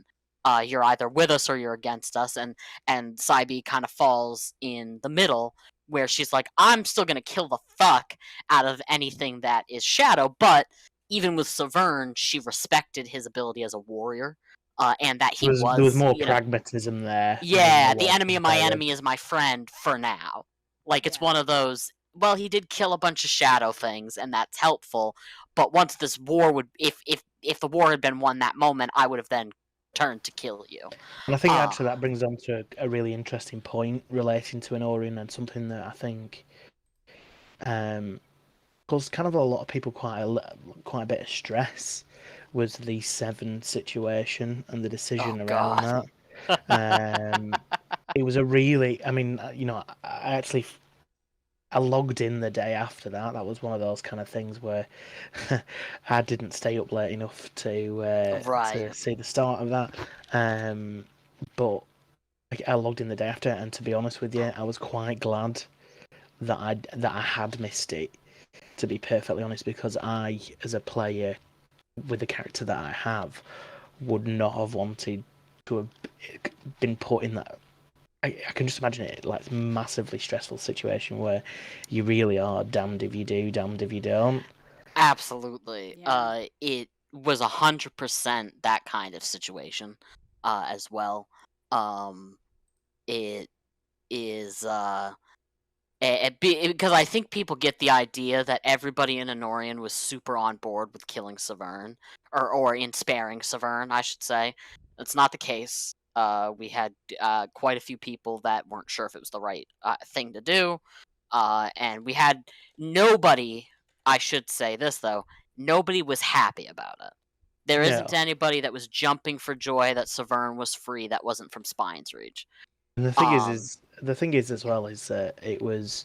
You're either with us or you're against us, and Saibi kind of falls in the middle, where she's like, I'm still gonna kill the fuck out of anything that is shadow, but even with Severn, she respected his ability as a warrior, and that he There was was, more pragmatism there than yeah, there the was enemy of my compared. enemy is my friend for now. Like, it's Yeah. one of those, well, he did kill a bunch of shadow things, and that's helpful, but once this war if the war had been won that moment, I would have then turn to kill you. And I think actually that brings on to a really interesting point relating to Enorian, and something that I think caused kind of a lot of people quite a bit of stress was the 7 situation and the decision around that. It was a really, I mean, I logged in the day after that. That was one of those kind of things where I didn't stay up late enough to see the start of that. But I logged in the day after, and to be honest with you, I was quite glad that I had missed it. To be perfectly honest, because I, as a player, with the character that I have, would not have wanted to have been put in that. I can just imagine it like massively stressful situation where you really are damned if you do, damned if you don't. Absolutely. Yeah. It was 100% that kind of situation, as well. It is because I think people get the idea that everybody in Enorian was super on board with killing Severn, or in sparing Severn, I should say. That's not the case. We had quite a few people that weren't sure if it was the right thing to do, and we had nobody. I should say this though: nobody was happy about it. There isn't anybody that was jumping for joy that Severn was free that wasn't from Spine's Reach. And the thing is as well is that it was,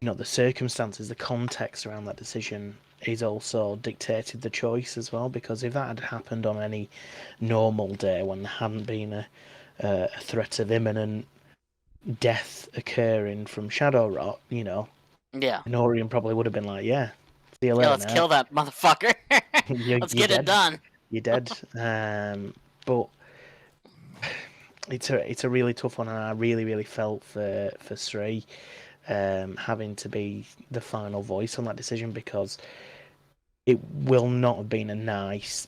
the circumstances, the context around that decision is also dictated the choice as well. Because if that had happened on any normal day when there hadn't been a threat of imminent death occurring from Shadow Rot, Yeah. Enorian probably would have been like, yeah, see you later. Yeah, let's kill that motherfucker. Let's get it done. You're dead. But it's a really tough one, and I really felt for Sri having to be the final voice on that decision, because it will not have been a nice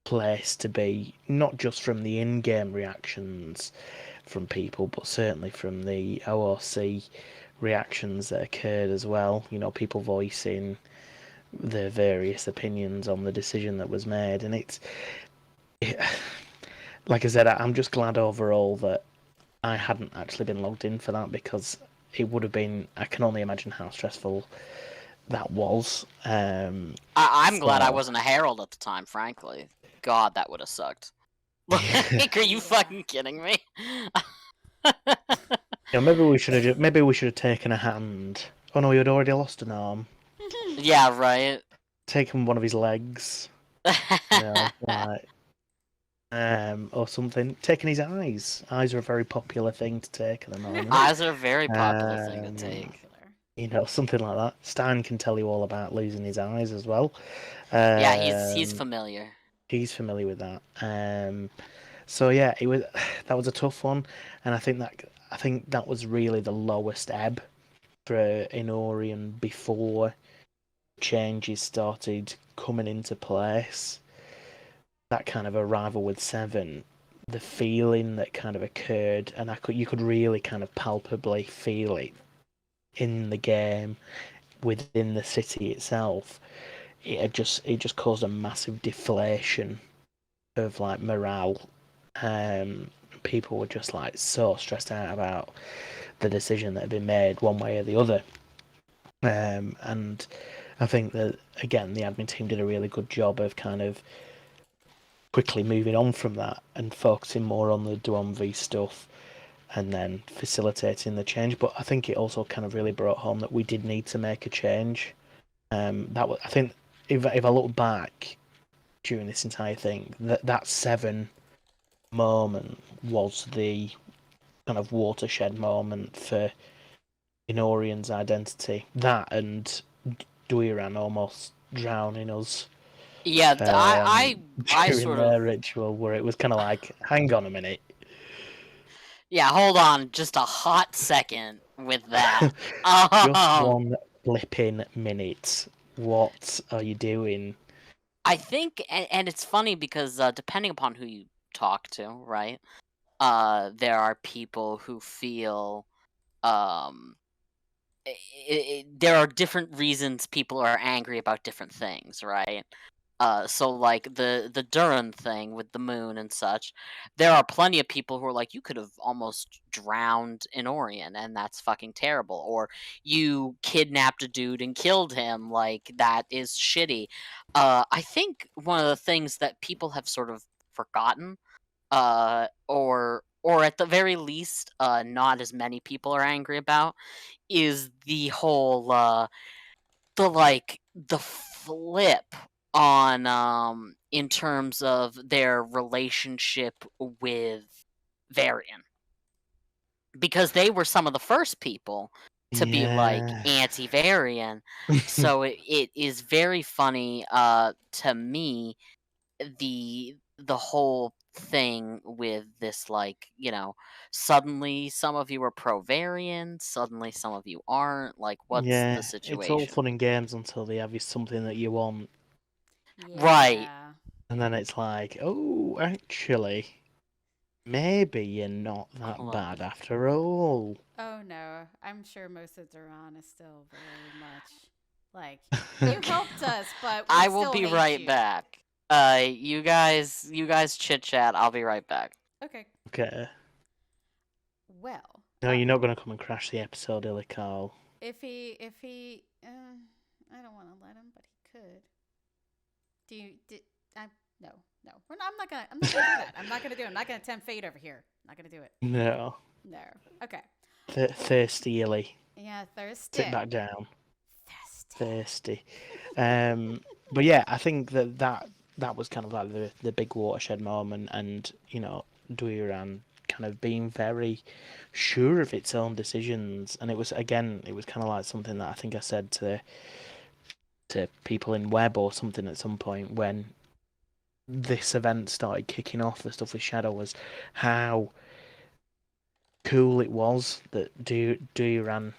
place to be, not just from the in-game reactions from people, but certainly from the OOC reactions that occurred as well. People voicing their various opinions on the decision that was made, and like I said, I'm just glad overall that I hadn't actually been logged in for that, because it would have been, I can only imagine how stressful that was. I'm glad I wasn't a herald at the time, frankly. God, that would have sucked. Are you fucking kidding me? Maybe we should have taken a hand. Oh no, he had already lost an arm. Yeah, right. Taken one of his legs. Or something. Taking his eyes. Eyes are a very popular thing to take at the moment. Eyes are a very popular thing to take. Something like that. Stein can tell you all about losing his eyes as well. Yeah, he's familiar. He's familiar with that. So yeah, that was a tough one, and I think that was really the lowest ebb for Enorian before changes started coming into place. That kind of arrival with 7, the feeling that kind of occurred, and you could really kind of palpably feel it in the game, within the city itself. It just caused a massive deflation of like morale. People were just like so stressed out about the decision that had been made one way or the other. And I think that again the admin team did a really good job of kind of quickly moving on from that and focusing more on the Duamvi stuff, and then facilitating the change. But I think it also kind of really brought home that we did need to make a change. I think if I look back during this entire thing, that 7 moment was the kind of watershed moment for Enorian's identity. That and Duiran almost drowning us. Yeah, I sort of their ritual, where it was kind of like, hang on a minute. Yeah, hold on just a hot second with that. Just one flipping minute. What are you doing? I think, and it's funny because depending upon who you talk to, right? There are people who feel there are different reasons people are angry about different things, right? So like the Duran thing with the moon and such, there are plenty of people who are like, you could have almost drowned Enorian, and that's fucking terrible. Or you kidnapped a dude and killed him, like that is shitty. I think one of the things that people have sort of forgotten, or at the very least, not as many people are angry about, is the whole the flip on in terms of their relationship with Varian, because they were some of the first people to be like Yeah. anti-Varian. So it is very funny to me, the whole thing with this, like, suddenly some of you are pro-Varian, suddenly some of you aren't, like, what's the Yeah, it's all situation? fun and games until they have you something that you want, Right. Yeah. and then it's like, oh, actually, maybe you're not that Hold on. bad after all. Oh no, I'm sure most of Duran is still very much like you helped us, but we I will still be hate right you. back. You guys chit chat. I'll be right back. Okay. Okay. Well, No, you're not going to come and crash the episode, Illy Carl. if he, I don't want to let him, but he could. Do you? Did I? No, no. I'm not gonna. I'm not gonna do that. I'm not gonna do it. I'm not gonna tempt fate over here. I'm not gonna do it. No. No. Okay. Thirsty Illy. Yeah, thirsty. Sit back down. Thirsty. Thirsty. But yeah, I think that was kind of like the big watershed moment, and Duiran kind of being very sure of its own decisions, and it was kind of like something that I think I said to people in web or something at some point when this event started kicking off, the stuff with Shadow, was how cool it was that Duran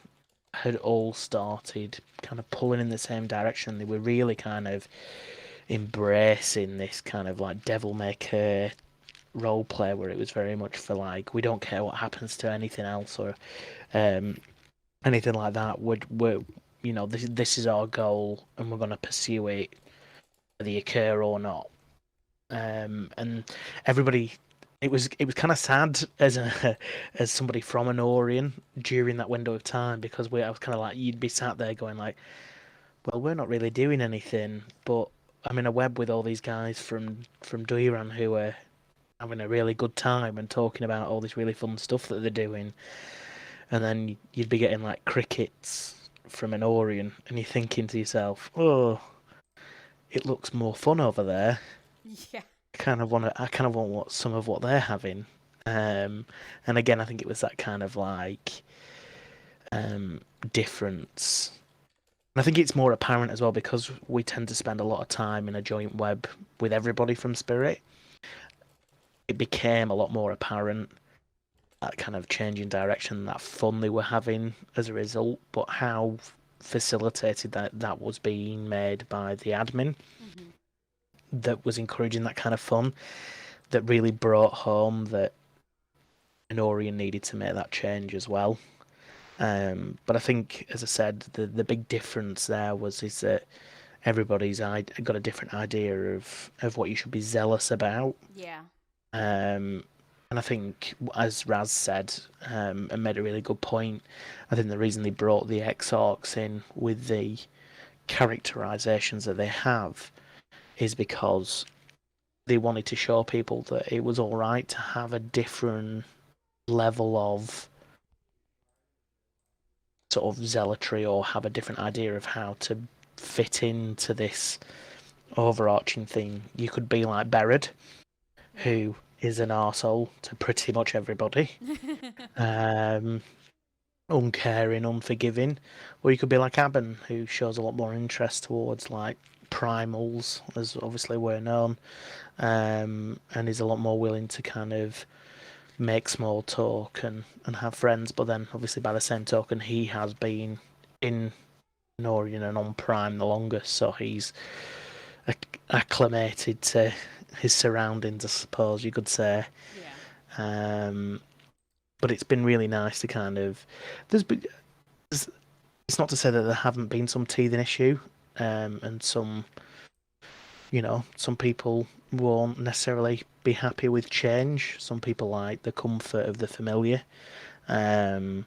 had all started kind of pulling in the same direction. They were really kind of embracing this kind of like devil may care role play, where it was very much for like, we don't care what happens to anything else or anything like that. We're this is our goal and we're going to pursue it, whether you care or not. And everybody, it was kind of sad as as somebody from Enorian during that window of time, because I was kind of like, you'd be sat there going like, well, we're not really doing anything, but I'm in a web with all these guys from Duiran who are having a really good time and talking about all this really fun stuff that they're doing, and then you'd be getting like crickets from Enorian, and you're thinking to yourself, oh, it looks more fun over there. Yeah. I kind of want some of what they're having. And again, I think it was that kind of like difference. And I think it's more apparent as well because we tend to spend a lot of time in a joint web with everybody from Spirit. It became a lot more apparent, that kind of change in direction, that fun they were having as a result, but how facilitated that was being made by the admin. Mm-hmm. That was encouraging that kind of fun, that really brought home that Enorian needed to make that change as well. But I think, as I said, the big difference there is that everybody's got a different idea of what you should be zealous about. Yeah. And I think, as Raz said, and made a really good point, I think the reason they brought the Exarchs in with the characterizations that they have is because they wanted to show people that it was all right to have a different level of sort of zealotry, or have a different idea of how to fit into this overarching thing. You could be like Berrid, who is an arsehole to pretty much everybody. Uncaring, unforgiving. Or you could be like Aben, who shows a lot more interest towards like primals, as obviously we're known, and is a lot more willing to kind of make small talk and have friends. But then obviously by the same token, he has been in Enorian and on Prime the longest, so he's acclimated to his surroundings, I suppose you could say. Yeah. But it's been really nice to kind of it's not to say that there haven't been some teething issue, and some some people won't necessarily be happy with change. Some people like the comfort of the familiar. But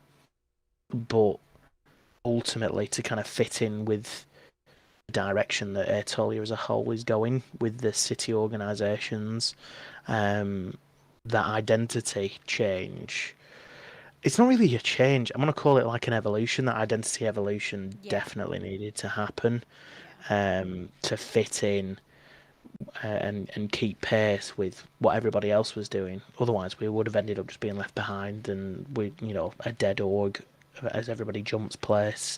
ultimately, to kind of fit in with the direction that Aetolia as a whole is going with the city organisations, that identity change. It's not really a change. I'm going to call it like an evolution. That identity evolution definitely needed to happen to fit in and keep pace with what everybody else was doing. Otherwise, we would have ended up just being left behind and a dead org as everybody jumps place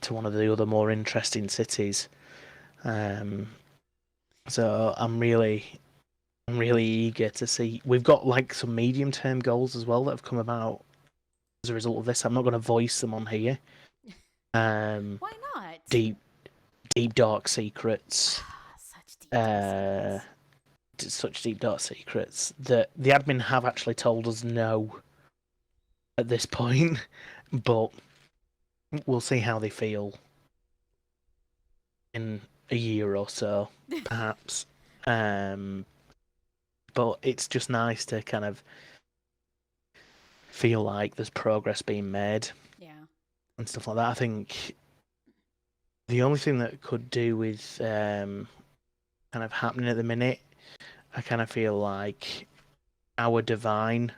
to one of the other more interesting cities. So I'm really eager to see. We've got like some medium-term goals as well that have come about as a result of this. I'm not going to voice them on here. Why not? Deep dark secrets. Such deep dark secrets that the admin have actually told us no at this point, but we'll see how they feel in a year or so, perhaps. But it's just nice to kind of feel like there's progress being made. Yeah. And stuff like that. I think the only thing that could do with kind of happening at the minute, I kind of feel like our divine,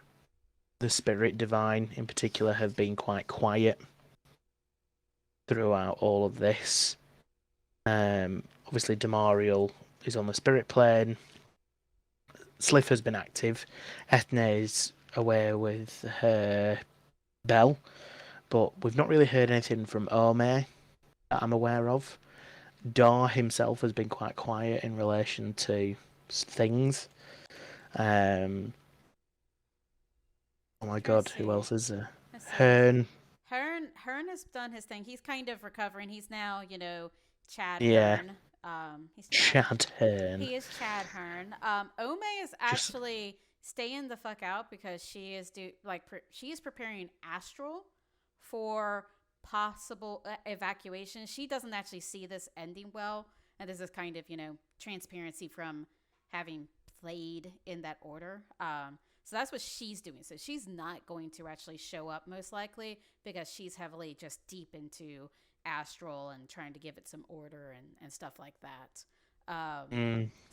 the spirit divine in particular, have been quite quiet throughout all of this. Obviously, Damariel is on the spirit plane. Sliff has been active. Ethne is away with her bell, but we've not really heard anything from Ome that I'm aware of. Dar himself has been quite quiet in relation to things. Oh my god, who else is there? Hearn has done his thing. He's kind of recovering. He's now, Chad Hearn. He's Chad Hearn. He is Chad Hearn. Ome is actually staying the fuck out because she is she is preparing Astral for possible evacuation. She doesn't actually see this ending well, and this is kind of transparency from having played in that order. So that's what she's doing. So she's not going to actually show up most likely because she's heavily just deep into Astral and trying to give it some order and stuff like that. So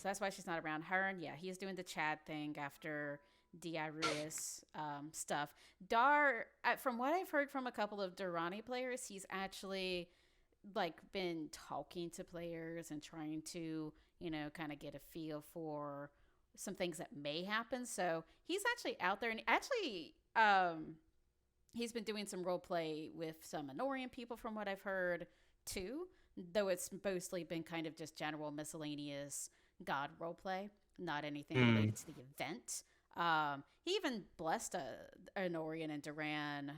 that's why she's not around. Hearn, he's doing the Chad thing after Diarrhea's stuff. Dar, from what I've heard from a couple of Durrani players, he's actually been talking to players and trying to kind of get a feel for some things that may happen. So he's actually out there, and actually he's been doing some role play with some Enorian people from what I've heard too, though it's mostly been kind of just general miscellaneous god role play, not anything related to the event. He even blessed Enorian and Duran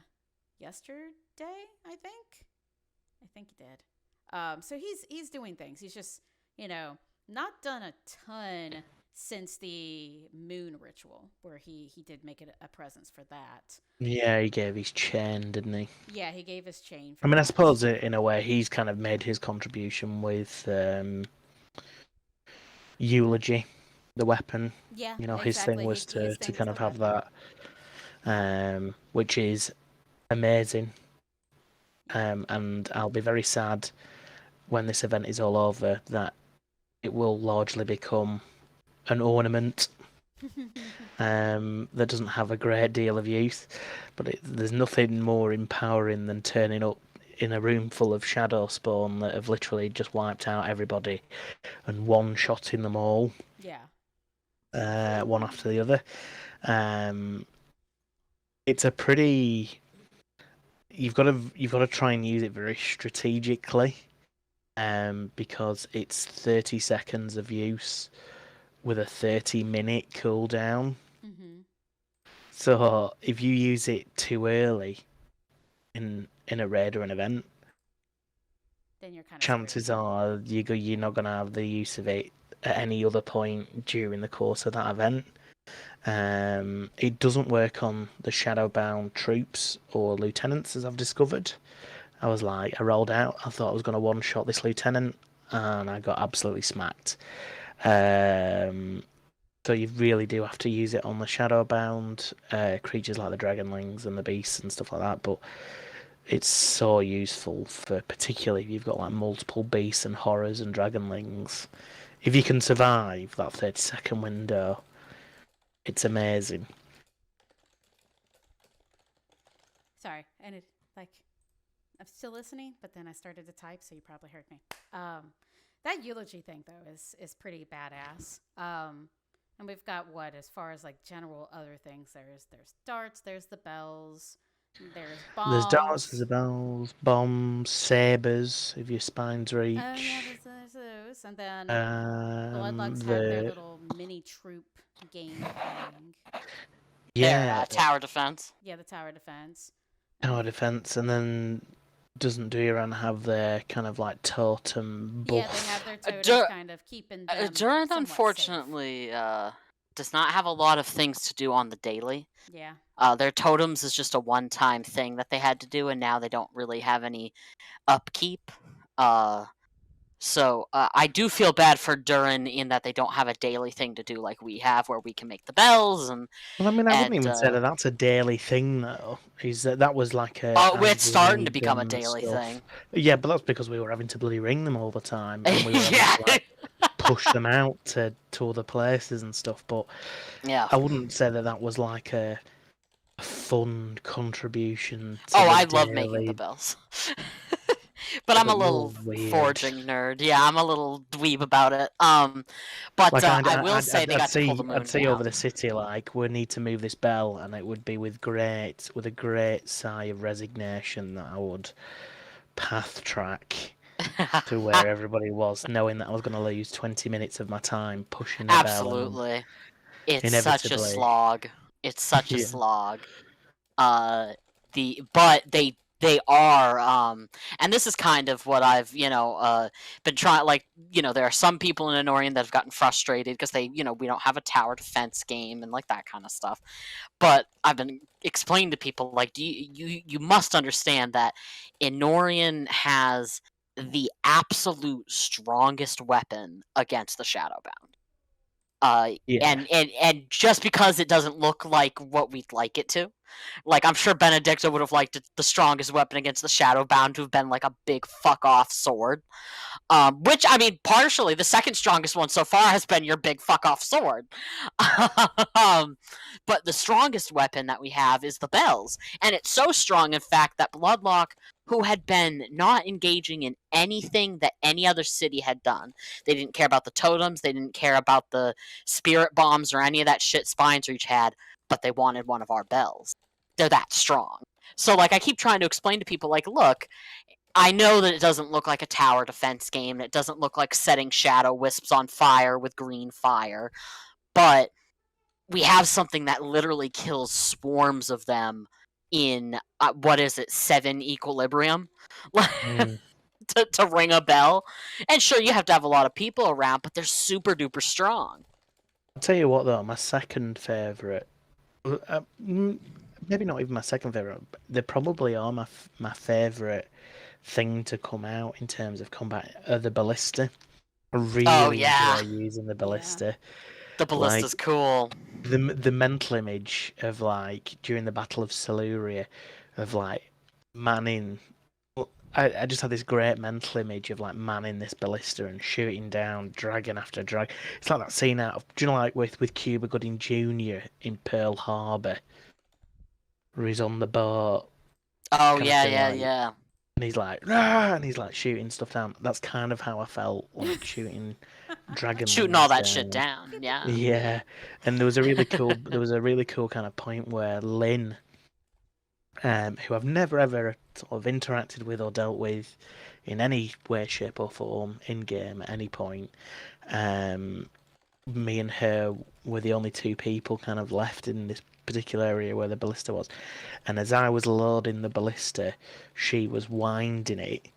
yesterday, I think he did. So he's doing things. He's just not done a ton since the moon ritual, where he did make it a presence for that. Yeah, he gave his chain, didn't he? Yeah, he gave his chain. I suppose in a way he's kind of made his contribution with Eulogy, the weapon. Yeah, his thing was to kind of have that, which is amazing. And I'll be very sad when this event is all over that it will largely become an ornament that doesn't have a great deal of use, but there's nothing more empowering than turning up in a room full of shadow spawn that have literally just wiped out everybody and one-shotting them all. One after the other. It's a pretty. You've got to try and use it very strategically, because it's 30 seconds of use with a 30-minute cooldown. So if you use it too early in a raid or an event, then you're kind of chances are you're not going to have the use of it at any other point during the course of that event. It doesn't work on the shadowbound troops or lieutenants, as I've discovered. I rolled out. I thought I was going to one-shot this lieutenant. and I got absolutely smacked. So you really do have to use it on the shadowbound creatures like the dragonlings and the beasts and stuff like that. But it's so useful for particularly if you've got like multiple beasts and horrors and dragonlings. If you can survive that 30-second window, it's amazing. Sorry, and it like I'm still listening, but then I started to type, so you probably heard me. That eulogy thing though is pretty badass. And we've got what as far as like general other things. There's darts, there's the bells, there's bombs. There's darts, there's the bells, bombs, sabers if your spines reach. Oh yeah, there's those, and then Bloodlucks have their little mini troop game thing. Yeah, tower defense. Yeah, the tower defense. Tower defense, and then doesn't Duran have their kind of like totem buff? Yeah, they have their totems kind of keeping them Duran unfortunately does not have a lot of things to do on the daily. Yeah. Their totems is just a one-time thing that they had to do, and now they don't really have any upkeep. So I do feel bad for Duran in that they don't have a daily thing to do like we have, where we can make the bells and. Well, I mean, I wouldn't even say that that's a daily thing, though. Is that was like a? Oh, it's starting to become a daily thing. Yeah, but that's because we were having to bloody ring them all the time, and we were having to, like, push them out to other places and stuff. But yeah, I wouldn't say that was like a fun contribution. I love making the bells. But I'm a little forging nerd. Yeah, I'm a little dweeb about it. But like I will say they got to pull the moon I'd see over the city like we need to move this bell, and it would be with a great sigh of resignation that I would path track to where everybody was, knowing that I was going to lose 20 minutes of my time pushing the bell. Absolutely, it's such a slog. It's such a slog. But they are, and this is kind of what I've, been trying, like, there are some people in Enorian that have gotten frustrated because they, we don't have a tower defense game and like that kind of stuff. But I've been explaining to people, like, you must understand that Enorian has the absolute strongest weapon against the Shadowbound. And just because it doesn't look like what we'd like it to, like I'm sure Benedicto would have liked the strongest weapon against the Shadowbound to have been like a big fuck off sword. Which, I mean, partially the second strongest one so far has been your big fuck off sword. But the strongest weapon that we have is the bells, and it's so strong, in fact, that Bloodlock, who had been not engaging in anything that any other city had done. They didn't care about the totems, they didn't care about the spirit bombs or any of that shit Spines Reach had, but they wanted one of our bells. They're that strong. So, like, I keep trying to explain to people, like, look, I know that it doesn't look like a tower defense game, and it doesn't look like setting shadow wisps on fire with green fire, but we have something that literally kills swarms of them in, 7 equilibrium to ring a bell. And sure, you have to have a lot of people around, but they're super duper strong. I'll tell you what, though, my second favourite, maybe not even my second favourite, but they probably are my favourite thing to come out in terms of combat, the ballista. I really enjoy using the ballista. Yeah. The ballista's cool. The mental image of, like, during the Battle of Siluria, of, like, manning... I just had this great mental image of, like, manning this ballista and shooting down dragon after dragon. It's like that scene out of... Do you know, like, with Cuba Gooding Jr. in Pearl Harbor, where he's on the boat? Oh, yeah. And he's like, rah! And he's, like, shooting stuff down. That's kind of how I felt, like, shooting... Shooting all that shit down, yeah. Yeah, and there was a really cool kind of point where Lynn, who I've never ever sort of interacted with or dealt with in any way, shape, or form in game at any point, me and her were the only two people kind of left in this particular area where the ballista was, and as I was loading the ballista, she was winding it,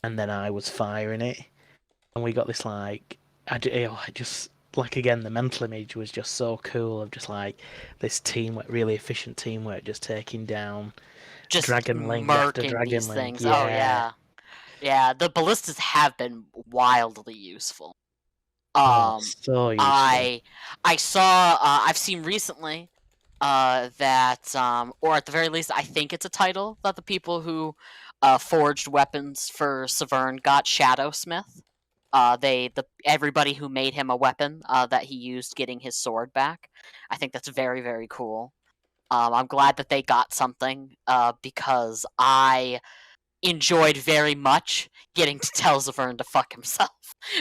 and then I was firing it, and we got this like. I just, like, again, the mental image was just so cool of just, like, this teamwork, really efficient teamwork, just taking down just dragon link after dragon link. Yeah. Oh, yeah. Yeah, the ballistas have been wildly useful. So useful. I saw I've seen recently that or at the very least I think it's a title that the people who forged weapons for Severn got, Shadowsmith. Everybody who made him a weapon that he used getting his sword back. I think that's very, very cool. I'm glad that they got something because I enjoyed very much getting to tell Zavern to fuck himself.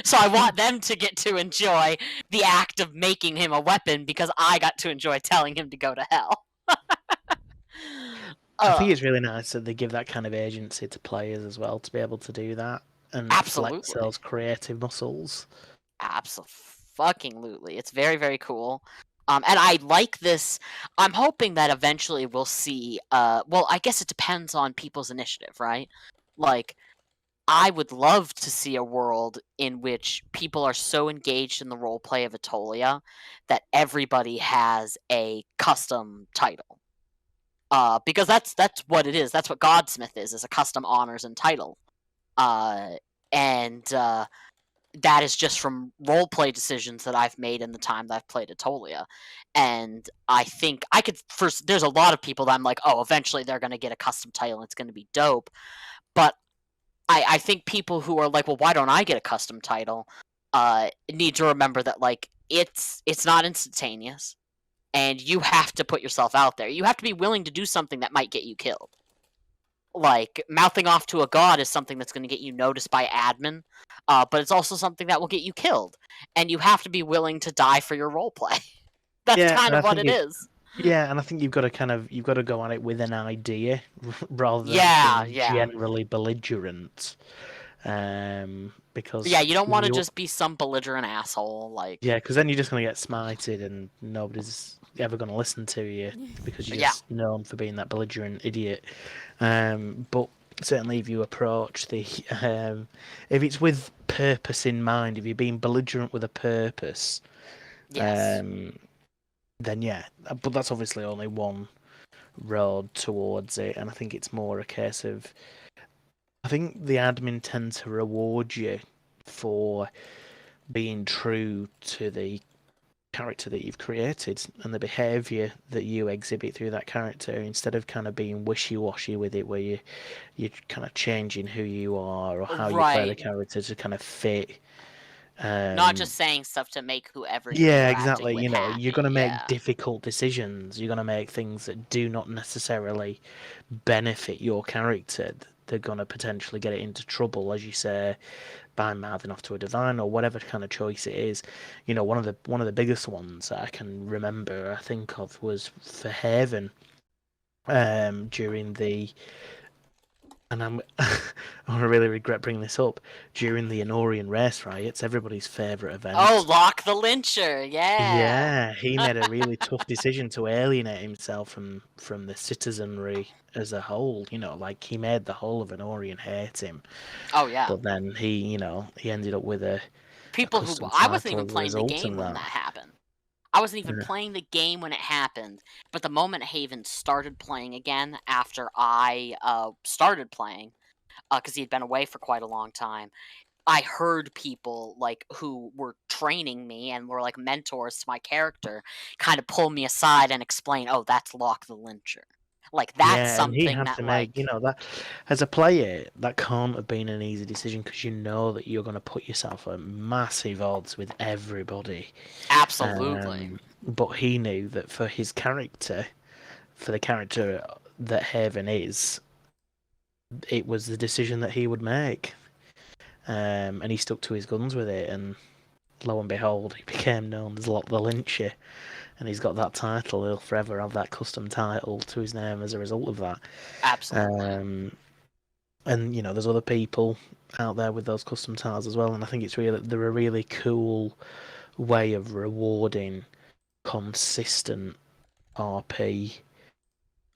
So I want them to get to enjoy the act of making him a weapon because I got to enjoy telling him to go to hell. I think it's really nice that they give that kind of agency to players as well to be able to do that and flex Absolutely. those creative muscles. Absolutely. It's very, very cool. And I like this. I'm hoping that eventually we'll see. Well, I guess it depends on people's initiative, right? Like, I would love to see a world in which people are so engaged in the roleplay of Aetolia that everybody has a custom title. Because that's what it is. That's what Godsmith is a custom honors and title. And that is just from roleplay decisions that I've made in the time that I've played Aetolia. And I think I could first. There's a lot of people that I'm like, oh, eventually they're going to get a custom title and it's going to be dope. But I think people who are like, well, why don't I get a custom title? Need to remember that like it's not instantaneous, and you have to put yourself out there. You have to be willing to do something that might get you killed. Like mouthing off to a god is something that's going to get you noticed by admin, but it's also something that will get you killed, and you have to be willing to die for your roleplay. That's kind of what it is. Yeah, and I think you've got to go at it with an idea rather than being generally belligerent. Because you don't want to just be some belligerent asshole, like because then you're just gonna get smited and nobody's ever gonna listen to you because you're just known for being that belligerent idiot. But certainly if you approach the if it's with purpose in mind, if you're being belligerent with a purpose, then but that's obviously only one road towards it, and I think it's more a case of I think the admin tend to reward you for being true to the character that you've created and the behaviour that you exhibit through that character, instead of kind of being wishy-washy with it, where you're kind of changing who you are or how you play the character to kind of fit. Not just saying stuff to make whoever you're exactly. with happy. You're going to make difficult decisions. You're going to make things that do not necessarily benefit your character. They're going to potentially get it into trouble, as you say, by mouthing off to a divine or whatever kind of choice it is. One of the biggest ones that I can remember, I think of, was for Haven during the. And I really regret bringing this up. During the Enorian race riots, everybody's favourite event. Oh, Locke the Lyncher, yeah. Yeah, he made a really tough decision to alienate himself from the citizenry as a whole. Like he made the whole of Enorian hate him. Oh yeah. But then he ended up with a people who I wasn't even playing the game when that happened. I wasn't even playing the game when it happened, but the moment Haven started playing again after I started playing, because he'd been away for quite a long time, I heard people like who were training me and were like mentors to my character kind of pull me aside and explain, "Oh, that's Locke the Lyncher." Like that's something and he had that to make, that as a player, that can't have been an easy decision because you know that you're going to put yourself at massive odds with everybody. Absolutely. But he knew that for his character, for the character that Haven is, it was the decision that he would make. And he stuck to his guns with it, and lo and behold, he became known as Locke the Lyncher. And he's got that title. He'll forever have that custom title to his name as a result of that. Absolutely. And there's other people out there with those custom titles as well. And I think they're a really cool way of rewarding consistent RP,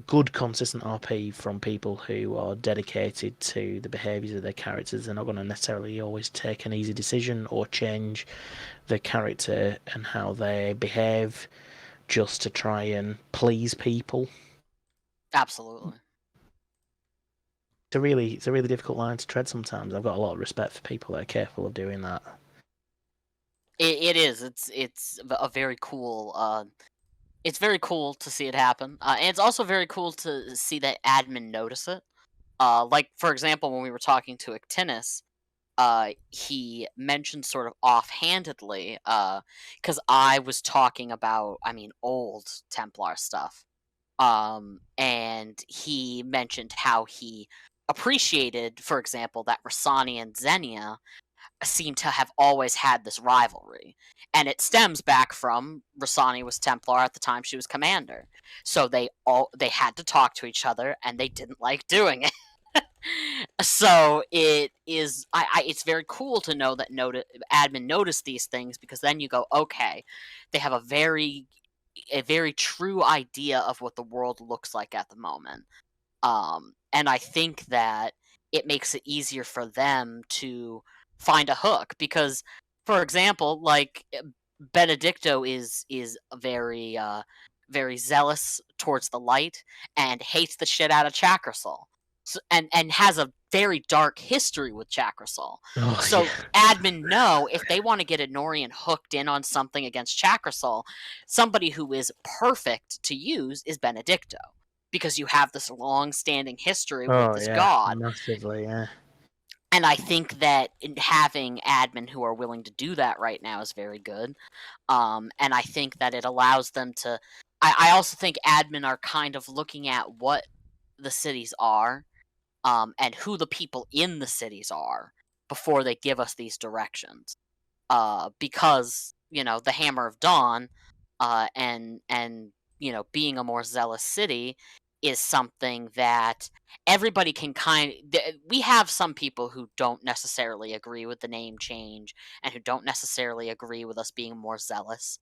good consistent RP from people who are dedicated to the behaviours of their characters. They're not going to necessarily always take an easy decision or change the character and how they behave just to try and please people. Absolutely. it's a really difficult line to tread sometimes. I've got a lot of respect for people that are capable of doing that. It is. It's a very cool. It's very cool to see it happen, and it's also very cool to see that admin notice it. Like for example, when we were talking to Actinus, he mentioned sort of offhandedly, because I was talking about, I mean, old Templar stuff. And he mentioned how he appreciated, for example, that Rasani and Xenia seem to have always had this rivalry. And it stems back from Rasani was Templar at the time she was commander. So they had to talk to each other and they didn't like doing it. So it is it's very cool to know that admin noticed these things, because then you go, okay, they have a very true idea of what the world looks like at the moment. And I think that it makes it easier for them to find a hook, because, for example, like Benedicto is very very zealous towards the light and hates the shit out of Chakrasol. So, and has a very dark history with Chakrasol. Oh, So yeah. admin know if they want to get Enorian hooked in on something against Chakrasol, somebody who is perfect to use is Benedicto, because you have this long-standing history with Oh, this yeah. god. Massively, yeah. And I think that having admin who are willing to do that right now is very good. And I think that it allows them to. I also think admin are kind of looking at what the cities are, and who the people in the cities are before they give us these directions. Because the Hammer of Dawn, and being a more zealous city is something that everybody can we have some people who don't necessarily agree with the name change and who don't necessarily agree with us being more zealous,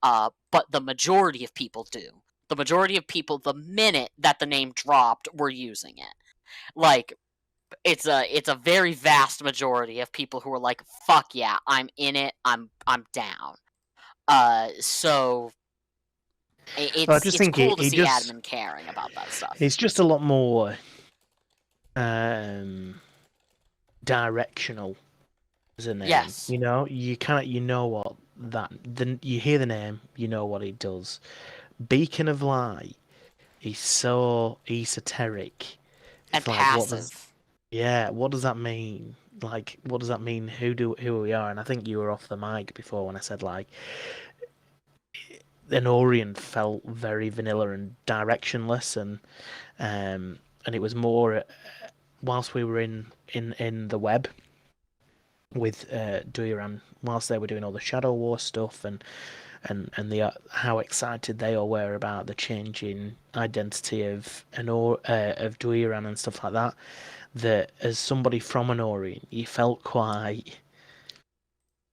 but the majority of people do. The majority of people, the minute that the name dropped, were using it. Like, it's a very vast majority of people who are like, fuck yeah, I'm in it, I'm down. So I just it's think cool to see admin caring about that stuff. it's just a lot more directional as a name. Yes. You know, you know what you hear the name, you know what it does. Beacon of Light is so esoteric. And It's like, passive. what does that mean? Like, what does that mean? Who we are? And I think you were off the mic before when I said, like, Enorian felt very vanilla and directionless, and it was more whilst we were in the web with Duran, whilst they were doing all the Shadow War stuff and the how excited they all were about the changing identity of Duran and stuff like that. That as somebody from Enorian, you felt quite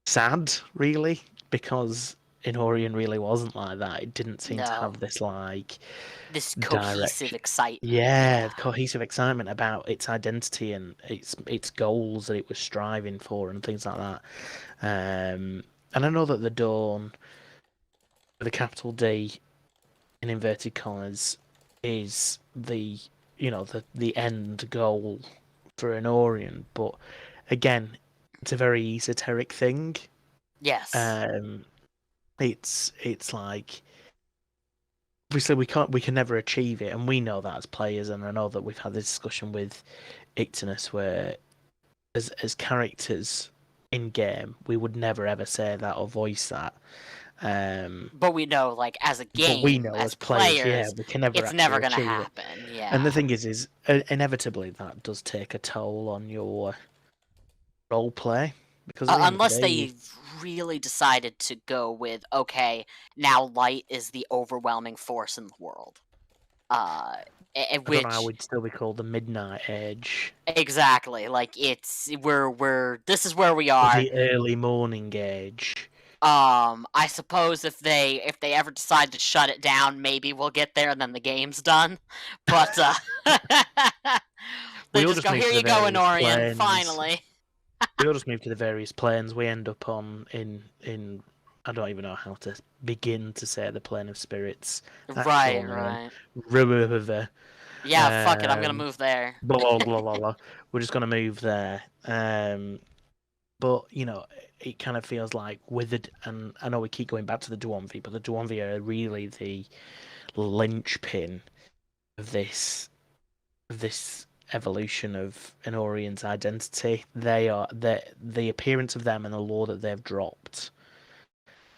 sad, really, because Enorian really wasn't like that. It didn't seem to have this this cohesive excitement. Yeah, cohesive excitement about its identity and its goals that it was striving for and things like that. And I know that the Dawn, with a capital D in inverted commas, is the the end goal for Enorian, but again, it's a very esoteric thing. Yes. It's like, obviously we can never achieve it, and we know that as players, and I know that we've had this discussion with Ictinus where as characters in game we would never ever say that or voice that. But we know, like, as a game, but we know as players, players, we can never it's never gonna achieve happen. it. Yeah. And the thing is inevitably that does take a toll on your role play, because at the end unless of the day, they really decided to go with, okay, now light is the overwhelming force in the world. I don't know how we'd still be called the Midnight Age. Exactly. Like, we're this is where we are. The early morning age. I suppose if they ever decide to shut it down, maybe we'll get there and then the game's done. But they just go, here you go, Enorian, finally. We all just move to the various planes we end up on in I don't even know how to begin to say the plane of spirits. Right. River. Yeah, fuck it. I'm gonna move there. Blah blah blah blah blah. We're just gonna move there. But it kind of feels like with it, and I know we keep going back to the Duamvi, but the Duamvi are really the linchpin of this evolution of Enorian's identity. They are the appearance of them and the lore that they've dropped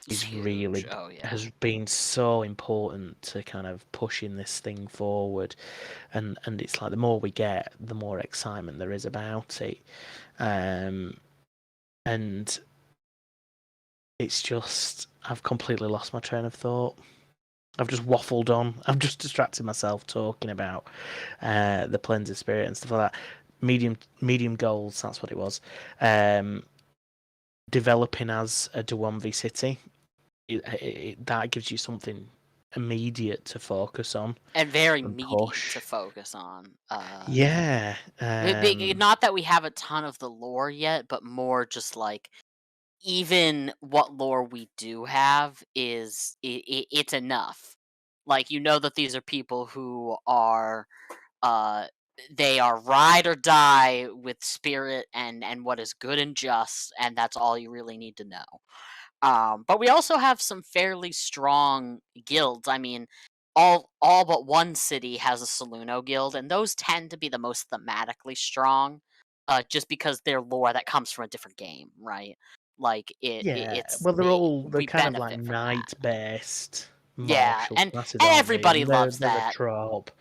It's is huge. really Oh yeah. has been so important to kind of pushing this thing forward, and it's like the more we get, the more excitement there is about it, and it's just I've completely lost my train of thought. I've just waffled on. I've just distracted myself talking about the Plains of Spirit and stuff like that. Medium goals, that's what it was. Developing as a Duamvi city, that gives you something immediate to focus on and very and meaty push. to focus on. Yeah. Not that we have a ton of the lore yet, but more just like even what lore we do have is it's enough. Like that these are people who are they are ride or die with spirit and what is good and just, and that's all you really need to know. But we also have some fairly strong guilds. I mean, all but one city has a Saluno guild, and those tend to be the most thematically strong, just because their lore that comes from a different game, right? Like Yeah. it's Well, they're we kind of like benefit from that. knight-based Yeah, martial and classes, aren't they? everybody And loves they're a that. trope.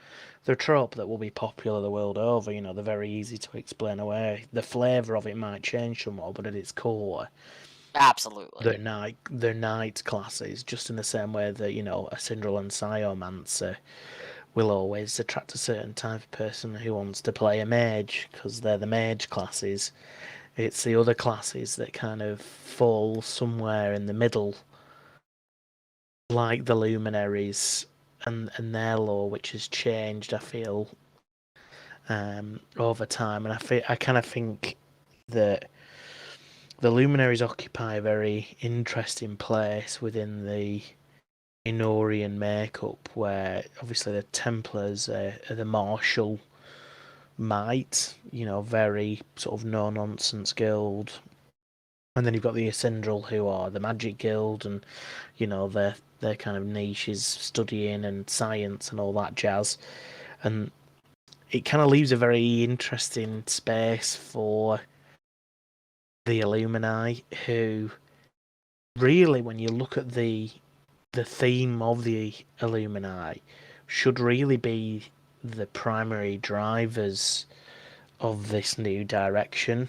They're a trope that will be popular the world over. They're very easy to explain away. The flavour of it might change somewhat, but at its core, Absolutely. they're knight classes, just in the same way that a Syndral and Psyomancer will always attract a certain type of person who wants to play a mage because they're the mage classes. It's the other classes that kind of fall somewhere in the middle, like the luminaries and their lore, which has changed, I feel, over time. And I kind of think that the luminaries occupy a very interesting place within the Enorian makeup, where obviously the Templars are the martial might, very sort of no nonsense guild. And then you've got the Ascendral, who are the magic guild, and their kind of niche is studying and science and all that jazz. And it kind of leaves a very interesting space for the Illumini, who really, when you look at the theme of the Illumini, should really be the primary drivers of this new direction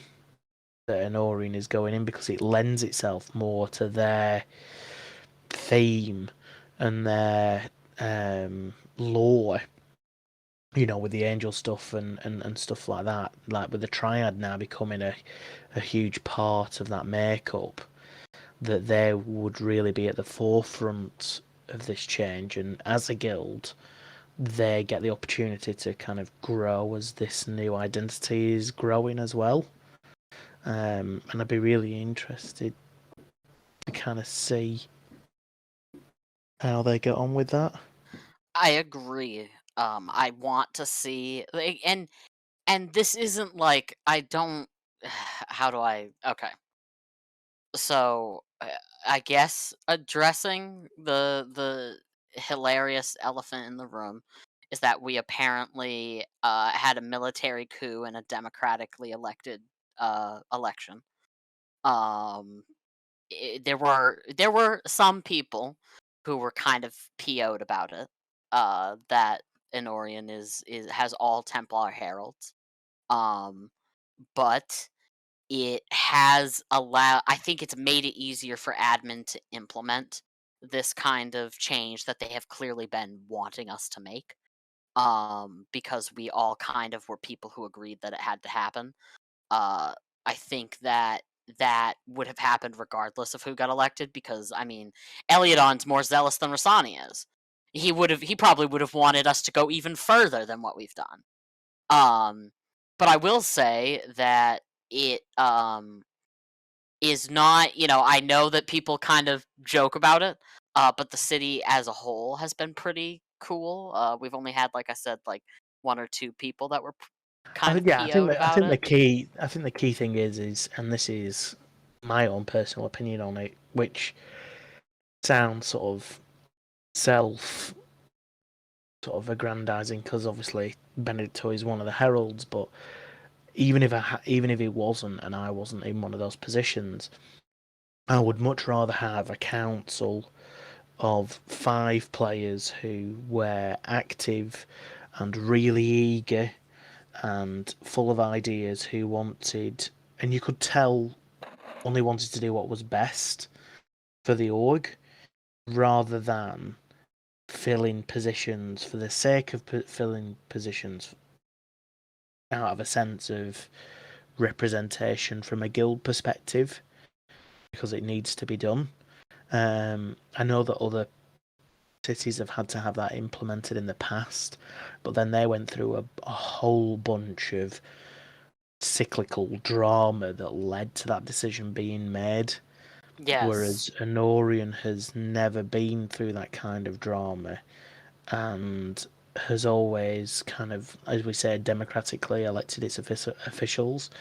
that Enorian is going in, because it lends itself more to their theme and their lore, with the angel stuff and stuff like that, like with the Triad now becoming a huge part of that makeup, that they would really be at the forefront of this change, and as a guild they get the opportunity to kind of grow as this new identity is growing as well. And I'd be really interested to kind of see how they get on with that. I agree. I want to see, and this isn't like I don't. How do I? Okay, so I guess addressing the hilarious elephant in the room is that we apparently had a military coup and a democratically elected election. Um, there were some people who were kind of PO'd about it. That Enorian has all Templar heralds. Um, but it has allowed. I think it's made it easier for admin to implement this kind of change that they have clearly been wanting us to make. Because we all kind of were people who agreed that it had to happen. I think that would have happened regardless of who got elected, because I mean, Eliodon's more zealous than Rasani is. He probably would have wanted us to go even further than what we've done. But I will say that it is not, I know that people kind of joke about it, but the city as a whole has been pretty cool. We've only had, like I said, like one or two people that were I kind of think, yeah, PO'd I about think it. the key thing is, and this is my own personal opinion on it, which sounds sort of self sort of aggrandizing, because obviously Benedicto is one of the heralds, but even if he wasn't, and I wasn't in one of those positions, I would much rather have a council of 5 players who were active and really eager and full of ideas, who wanted, and you could tell only wanted to do what was best for the org, rather than filling positions for the sake of filling positions out of a sense of representation from a guild perspective, because it needs to be done. I know that other cities have had to have that implemented in the past, but then they went through a whole bunch of cyclical drama that led to that decision being made. Yes. Whereas Enorian has never been through that kind of drama, and has always kind of, as we say, democratically elected its officials.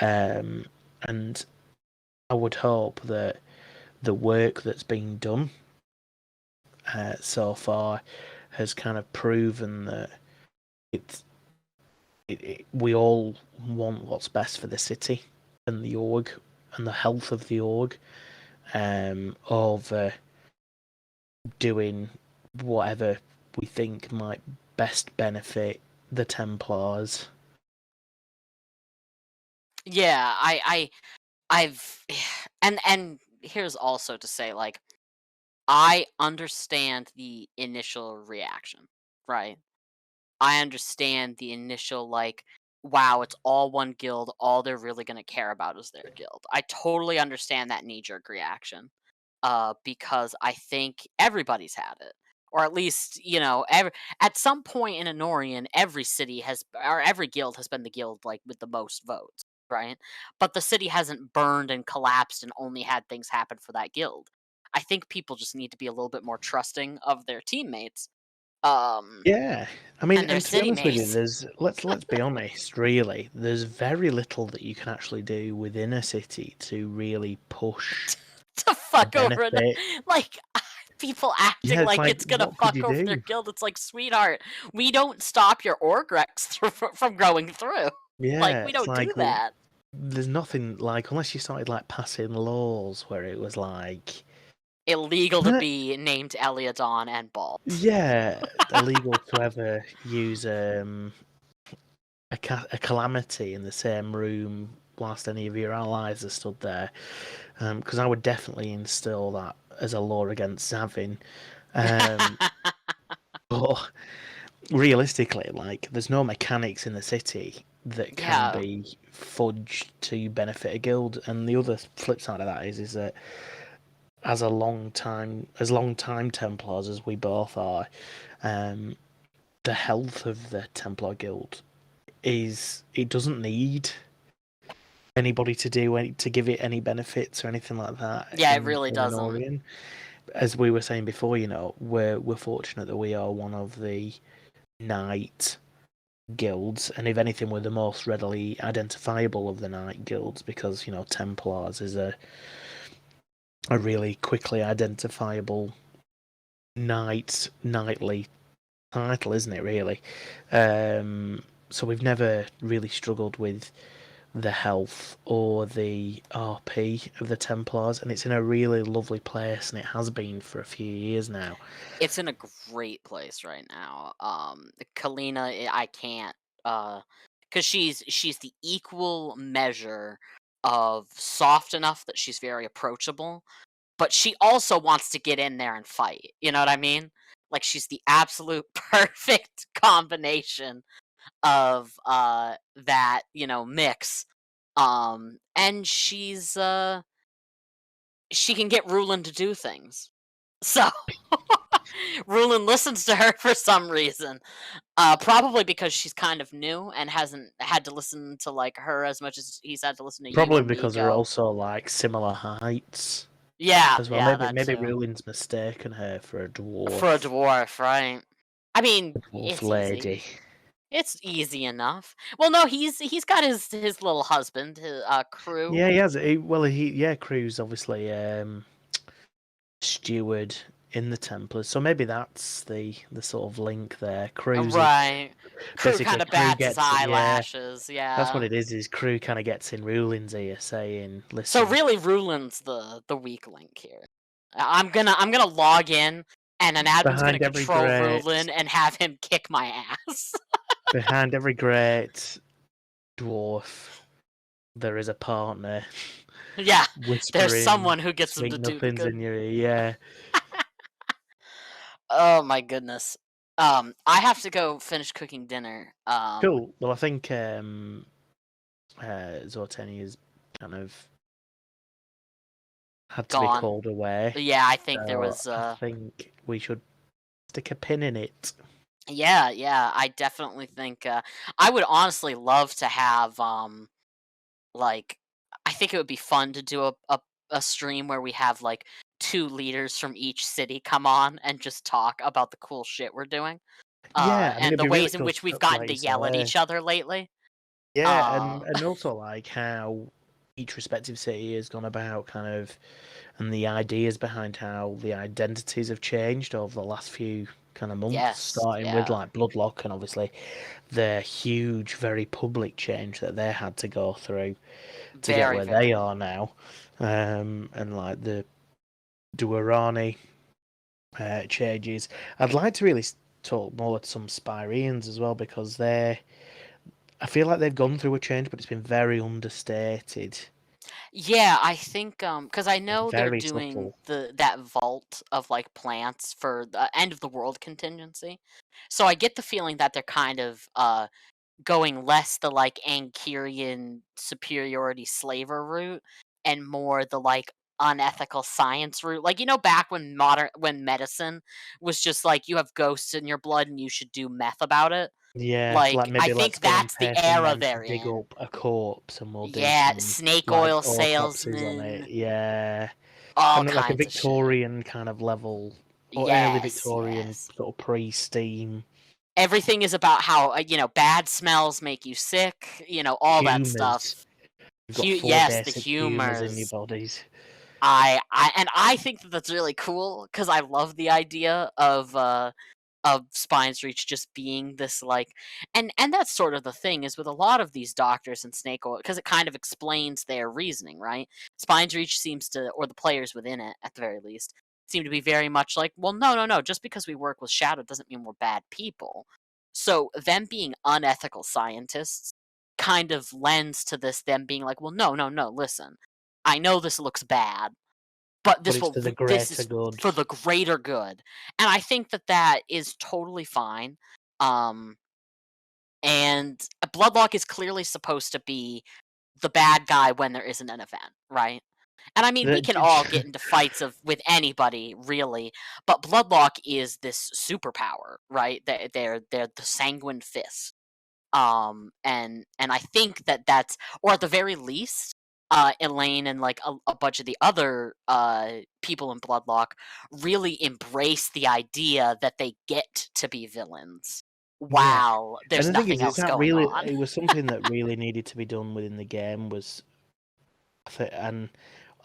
And I would hope that the work that's been done so far has kind of proven that we all want what's best for the city and the org and the health of the org, over doing whatever we think might best benefit the Templars. Yeah, I've and here's also to say, like, I understand the initial reaction, right? I understand the initial, like, wow, it's all one guild, all they're really gonna care about is their guild. I totally understand that knee-jerk reaction, because I think everybody's had it. Or at least, at some point in Enorian, every city or every guild has been the guild, like, with the most votes, right? But the city hasn't burned and collapsed and only had things happen for that guild. I think people just need to be a little bit more trusting of their teammates. Yeah, I mean, And their and to be city honest with you, mates. let's be honest, really, there's very little that you can actually do within a city to really push To a fuck over benefit. like, people acting Yeah, it's like like, it's gonna what could fuck you over their do? guild. It's like, sweetheart, we don't stop your org recs from going through. Like, Yeah, we it's don't do like that. there's nothing, like, unless you started like passing laws where it was like, Illegal to be named Eliadon and bald. yeah, illegal to ever use a calamity in the same room whilst any of your allies are stood there. Because I would definitely instill that as a law against Zavin. But realistically, like, there's no mechanics in the city that can Yeah. be fudged to benefit a guild. And the other flip side of that is that as long time Templars as we both are, the health of the Templar Guild it doesn't need anybody to give it any benefits or anything like that. Yeah, it really doesn't. Enorian. As we were saying before, we're fortunate that we are one of the knight guilds, and if anything, we're the most readily identifiable of the knight guilds, because Templars is a really quickly identifiable knightly title, isn't it? Really. So we've never really struggled with the health or the RP of the Templars, and it's in a really lovely place, and it has been for a few years now. It's in a great place right now. Kalina, I can't, because she's the equal measure of soft enough that she's very approachable, but she also wants to get in there and fight. You know what I mean? Like, she's the absolute perfect combination of that, mix. And she can get Rulin to do things. So Rulin listens to her for some reason. Probably because she's kind of new and hasn't had to listen to, like, her as much as he's had to listen to you Probably and me because they're go. also like similar heights Yeah, as well. that Maybe too. Rulin's mistaken her for a dwarf. For a dwarf, right? I mean, Dwarf it's lady. easy. It's easy enough. Well, no, he's got his little husband, his crew. Yeah, he has. Crew's obviously steward in the Templars, so maybe that's the sort of link there. Crew's Right. Crew basically kind of Crew bats his gets eyelashes. that's what Yeah. it is. Is Crew kind of gets in Rulin's ear, saying, So "Listen, really, Rulin's the weak link here. I'm gonna log in, and an admin's gonna behind every control great Rulin and have him kick my ass. behind every great dwarf, there is a partner Yeah, there's whispering someone who gets him sweet to do the nothings good. in your ear." Yeah, Oh my goodness. I have to go finish cooking dinner. cool. Well, I think Zortania is kind of had to be Gone. called away. Yeah, I think there So was. I think we should stick a pin in it. Yeah. I definitely think. I would honestly love to have. Like, I think it would be fun to do a stream where we have like 2 leaders from each city come on and just talk about the cool shit we're doing. Yeah, I mean, And it'd the be really ways in cool which we've to, gotten like to you say, yell at each other lately. yeah, Uh, and also like how each respective city has gone about kind of, and the ideas behind how the identities have changed over the last few kind of months, yes, starting with yeah, like Bloodlock and obviously the huge, very public change that they had to go through to get very, where they very. are now, and like the Duarani changes. I'd like to really talk more to some Spyrians as well because I feel like they've gone through a change, but it's been very understated, Yeah, I think because I know they're very doing subtle. that vault of like plants for the end of the world contingency. So I get the feeling that they're kind of going less the like Ankirian superiority slaver route and more the like unethical science route. Like back when medicine was just like you have ghosts in your blood and you should do meth about it. Yeah, like Like I maybe let's think go and that's the pay some era men to they're dig in. up a corpse, and we'll do Yeah, some snake like oil autopsies on it. salesman, Yeah, all kind of like a kinds of shit. Victorian kind of level, or early Yes, Victorian yes. sort of pre-steam Everything is about how bad smells make you sick, all that humours. stuff. You've got four Yes, the basic humours in your humors. bodies. I think that that's really cool because I love the idea of Spine's Reach just being this like, and that's sort of the thing is with a lot of these doctors and Snake Oil because it kind of explains their reasoning, right? Spine's Reach seems to, or the players within it at the very least, seem to be very much like, well, no, just because we work with Shadow doesn't mean we're bad people. So them being unethical scientists kind of lends to this them being like, well, no, listen, I know this looks bad, but But this it's will to the this greater is good. for the greater good, and I think that that is totally fine. Um, and Bloodlock is clearly supposed to be the bad guy when there isn't an event, right? And I mean, we can all get into fights with anybody, really, but Bloodlock is this superpower, right? They're the Sanguine Fist. And I think that that's, or at the very least, Elaine and like a bunch of the other people in Bloodlock really embrace the idea that they get to be villains Yeah, while and there's the thing nothing is else that going really on. it was something that really needed to be done within the game was, and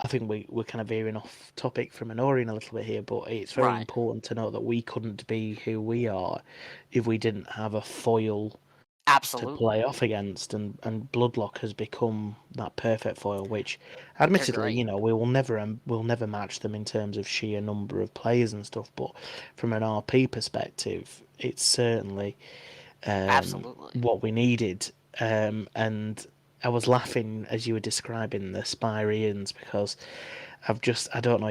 I think we're kind of veering off topic from Enorian a little bit here, but it's very Right. important to note that we couldn't be who we are if we didn't have a foil to Absolutely. play off against, and Bloodlock has become that perfect foil, which They're admittedly, great. we'll never match them in terms of sheer number of players and stuff, but from an RP perspective, it's certainly Absolutely. what we needed. And I was laughing as you were describing the Spyrians because I don't know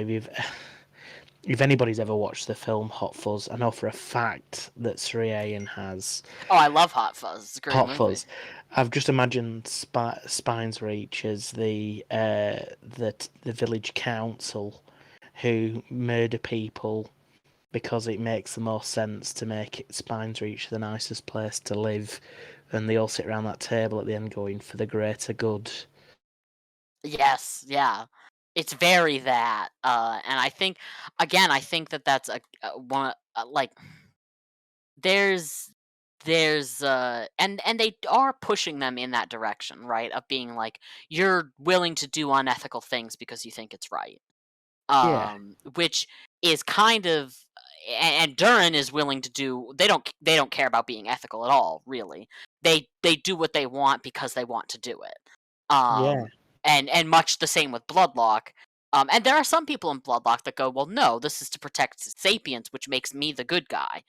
if anybody's ever watched the film Hot Fuzz. I know for a fact that Sriayan has Oh, I love Hot Fuzz. It's a great Hot movie. Fuzz. I've just imagined Spine's Reach as the village council who murder people because it makes the most sense to make Spine's Reach the nicest place to live, and they all sit around that table at the end going for the greater good. Yes, yeah. It's very that. And I think, again, I think that that's a one like there's there's and they are pushing them in that direction, right? Of being like, you're willing to do unethical things because you think it's right. Yeah. Which is kind of, and Durin is willing to do. They don't care about being ethical at all, really. They do what they want because they want to do it. Yeah. And much the same with Bloodlock. And there are some people in Bloodlock that go, well, no, this is to protect sapients, which makes me the good guy.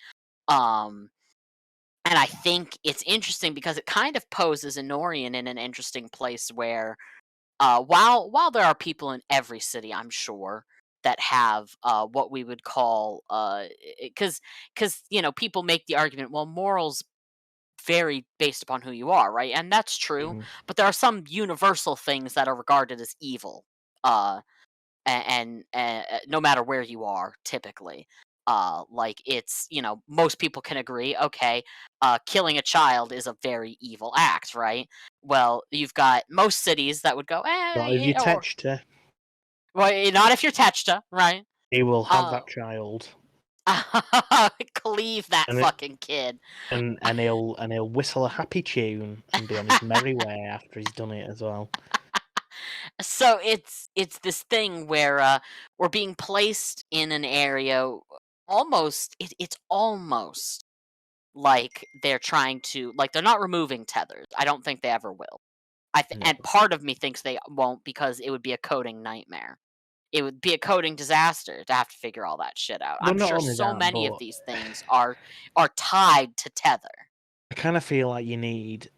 And I think it's interesting because it kind of poses Enorian in an interesting place where, while there are people in every city, I'm sure, that have what we would call, because people make the argument, well, morals vary based upon who you are, right? And that's true, Mhm. but there are some universal things that are regarded as evil, uh, and no matter where you are, typically. Like it's, most people can agree, okay, killing a child is a very evil act, right? Well, you've got most cities that would go, Not if you or, touched her, well, not if you're Techta, right? he will have Uh, that child, cleave that and fucking kid. he'll whistle a happy tune and be on his merry way after he's done it as well. So it's this thing where we're being placed in an area, almost it's almost like they're trying to, like, they're not removing tethers. I don't think they ever will. No. And part of me thinks they won't because it would be a coding nightmare. It would be a coding disaster to have to figure all that shit out. Well, I'm not sure only so that, many of but these things are tied to tether. I kind of feel like you need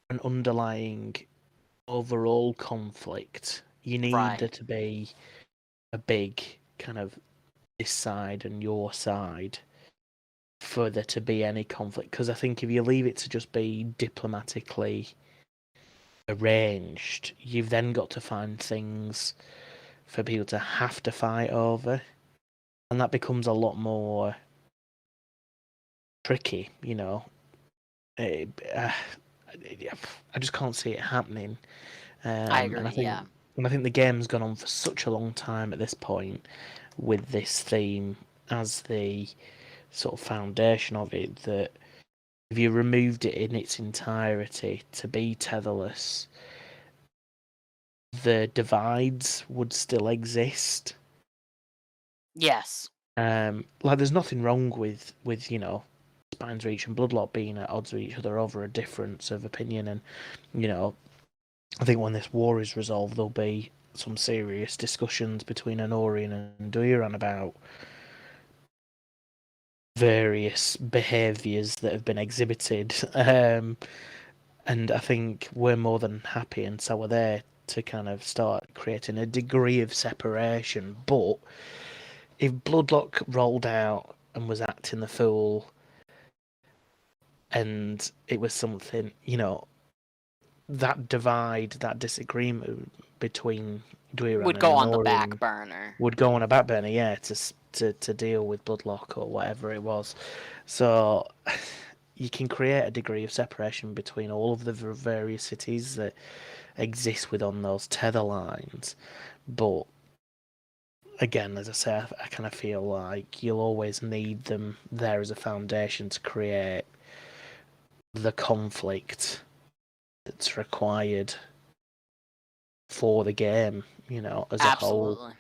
an underlying overall conflict. You need Right. there to be a big kind of this side and your side for there to be any conflict. Because I think if you leave it to just be diplomatically arranged, you've then got to find things for people to have to fight over, and that becomes a lot more tricky. I just can't see it happening. I agree. And I think, Yeah. and I think the game's gone on for such a long time at this point with this theme as the sort of foundation of it that if you removed it in its entirety to be tetherless, the divides would still exist. Yes. Like there's nothing wrong with Spine's Reach and Bloodlock being at odds with each other over a difference of opinion, and I think when this war is resolved, there'll be some serious discussions between Enorian and Duamvi about various behaviours that have been exhibited. And I think we're more than happy, and so are they, to kind of start creating a degree of separation. But if Bloodlock rolled out and was acting the fool, and it was something, that divide, that disagreement between Duamvi Would and go on the back Enorian burner. would go on a back burner, yeah, to deal with Bloodlock or whatever it was. So you can create a degree of separation between all of the various cities that exist within those tether lines. But again, as I say, I kind of feel like you'll always need them there as a foundation to create the conflict that's required for the game, as a whole.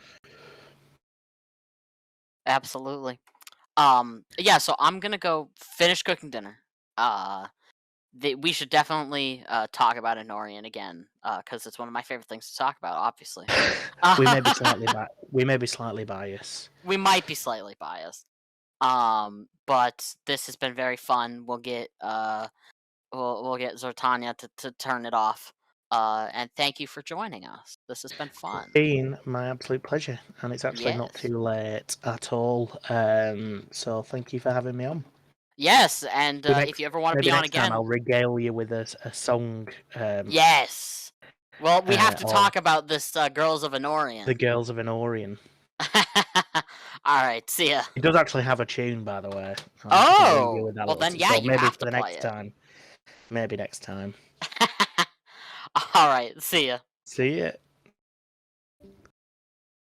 Absolutely. Yeah, so I'm gonna go finish cooking dinner. We should definitely talk about Enorian again, because it's one of my favorite things to talk about, obviously. We may be slightly biased. We might be slightly biased. But this has been very fun. We'll get we'll get Zortania to turn it off. And thank you for joining us. This has been fun. Been my absolute pleasure, and it's actually not Yes. too late at all. So thank you for having me on. Yes, and if you ever want to Maybe be on next time again, I'll regale you with a song. yes. Well, we have to or talk about this Girls of Enorian. The Girls of Enorian. All right, see ya. It does actually have a tune, by the way. Oh, well then, yeah, so you maybe have for to the play next it. time. Maybe next time. All right, see ya. See ya.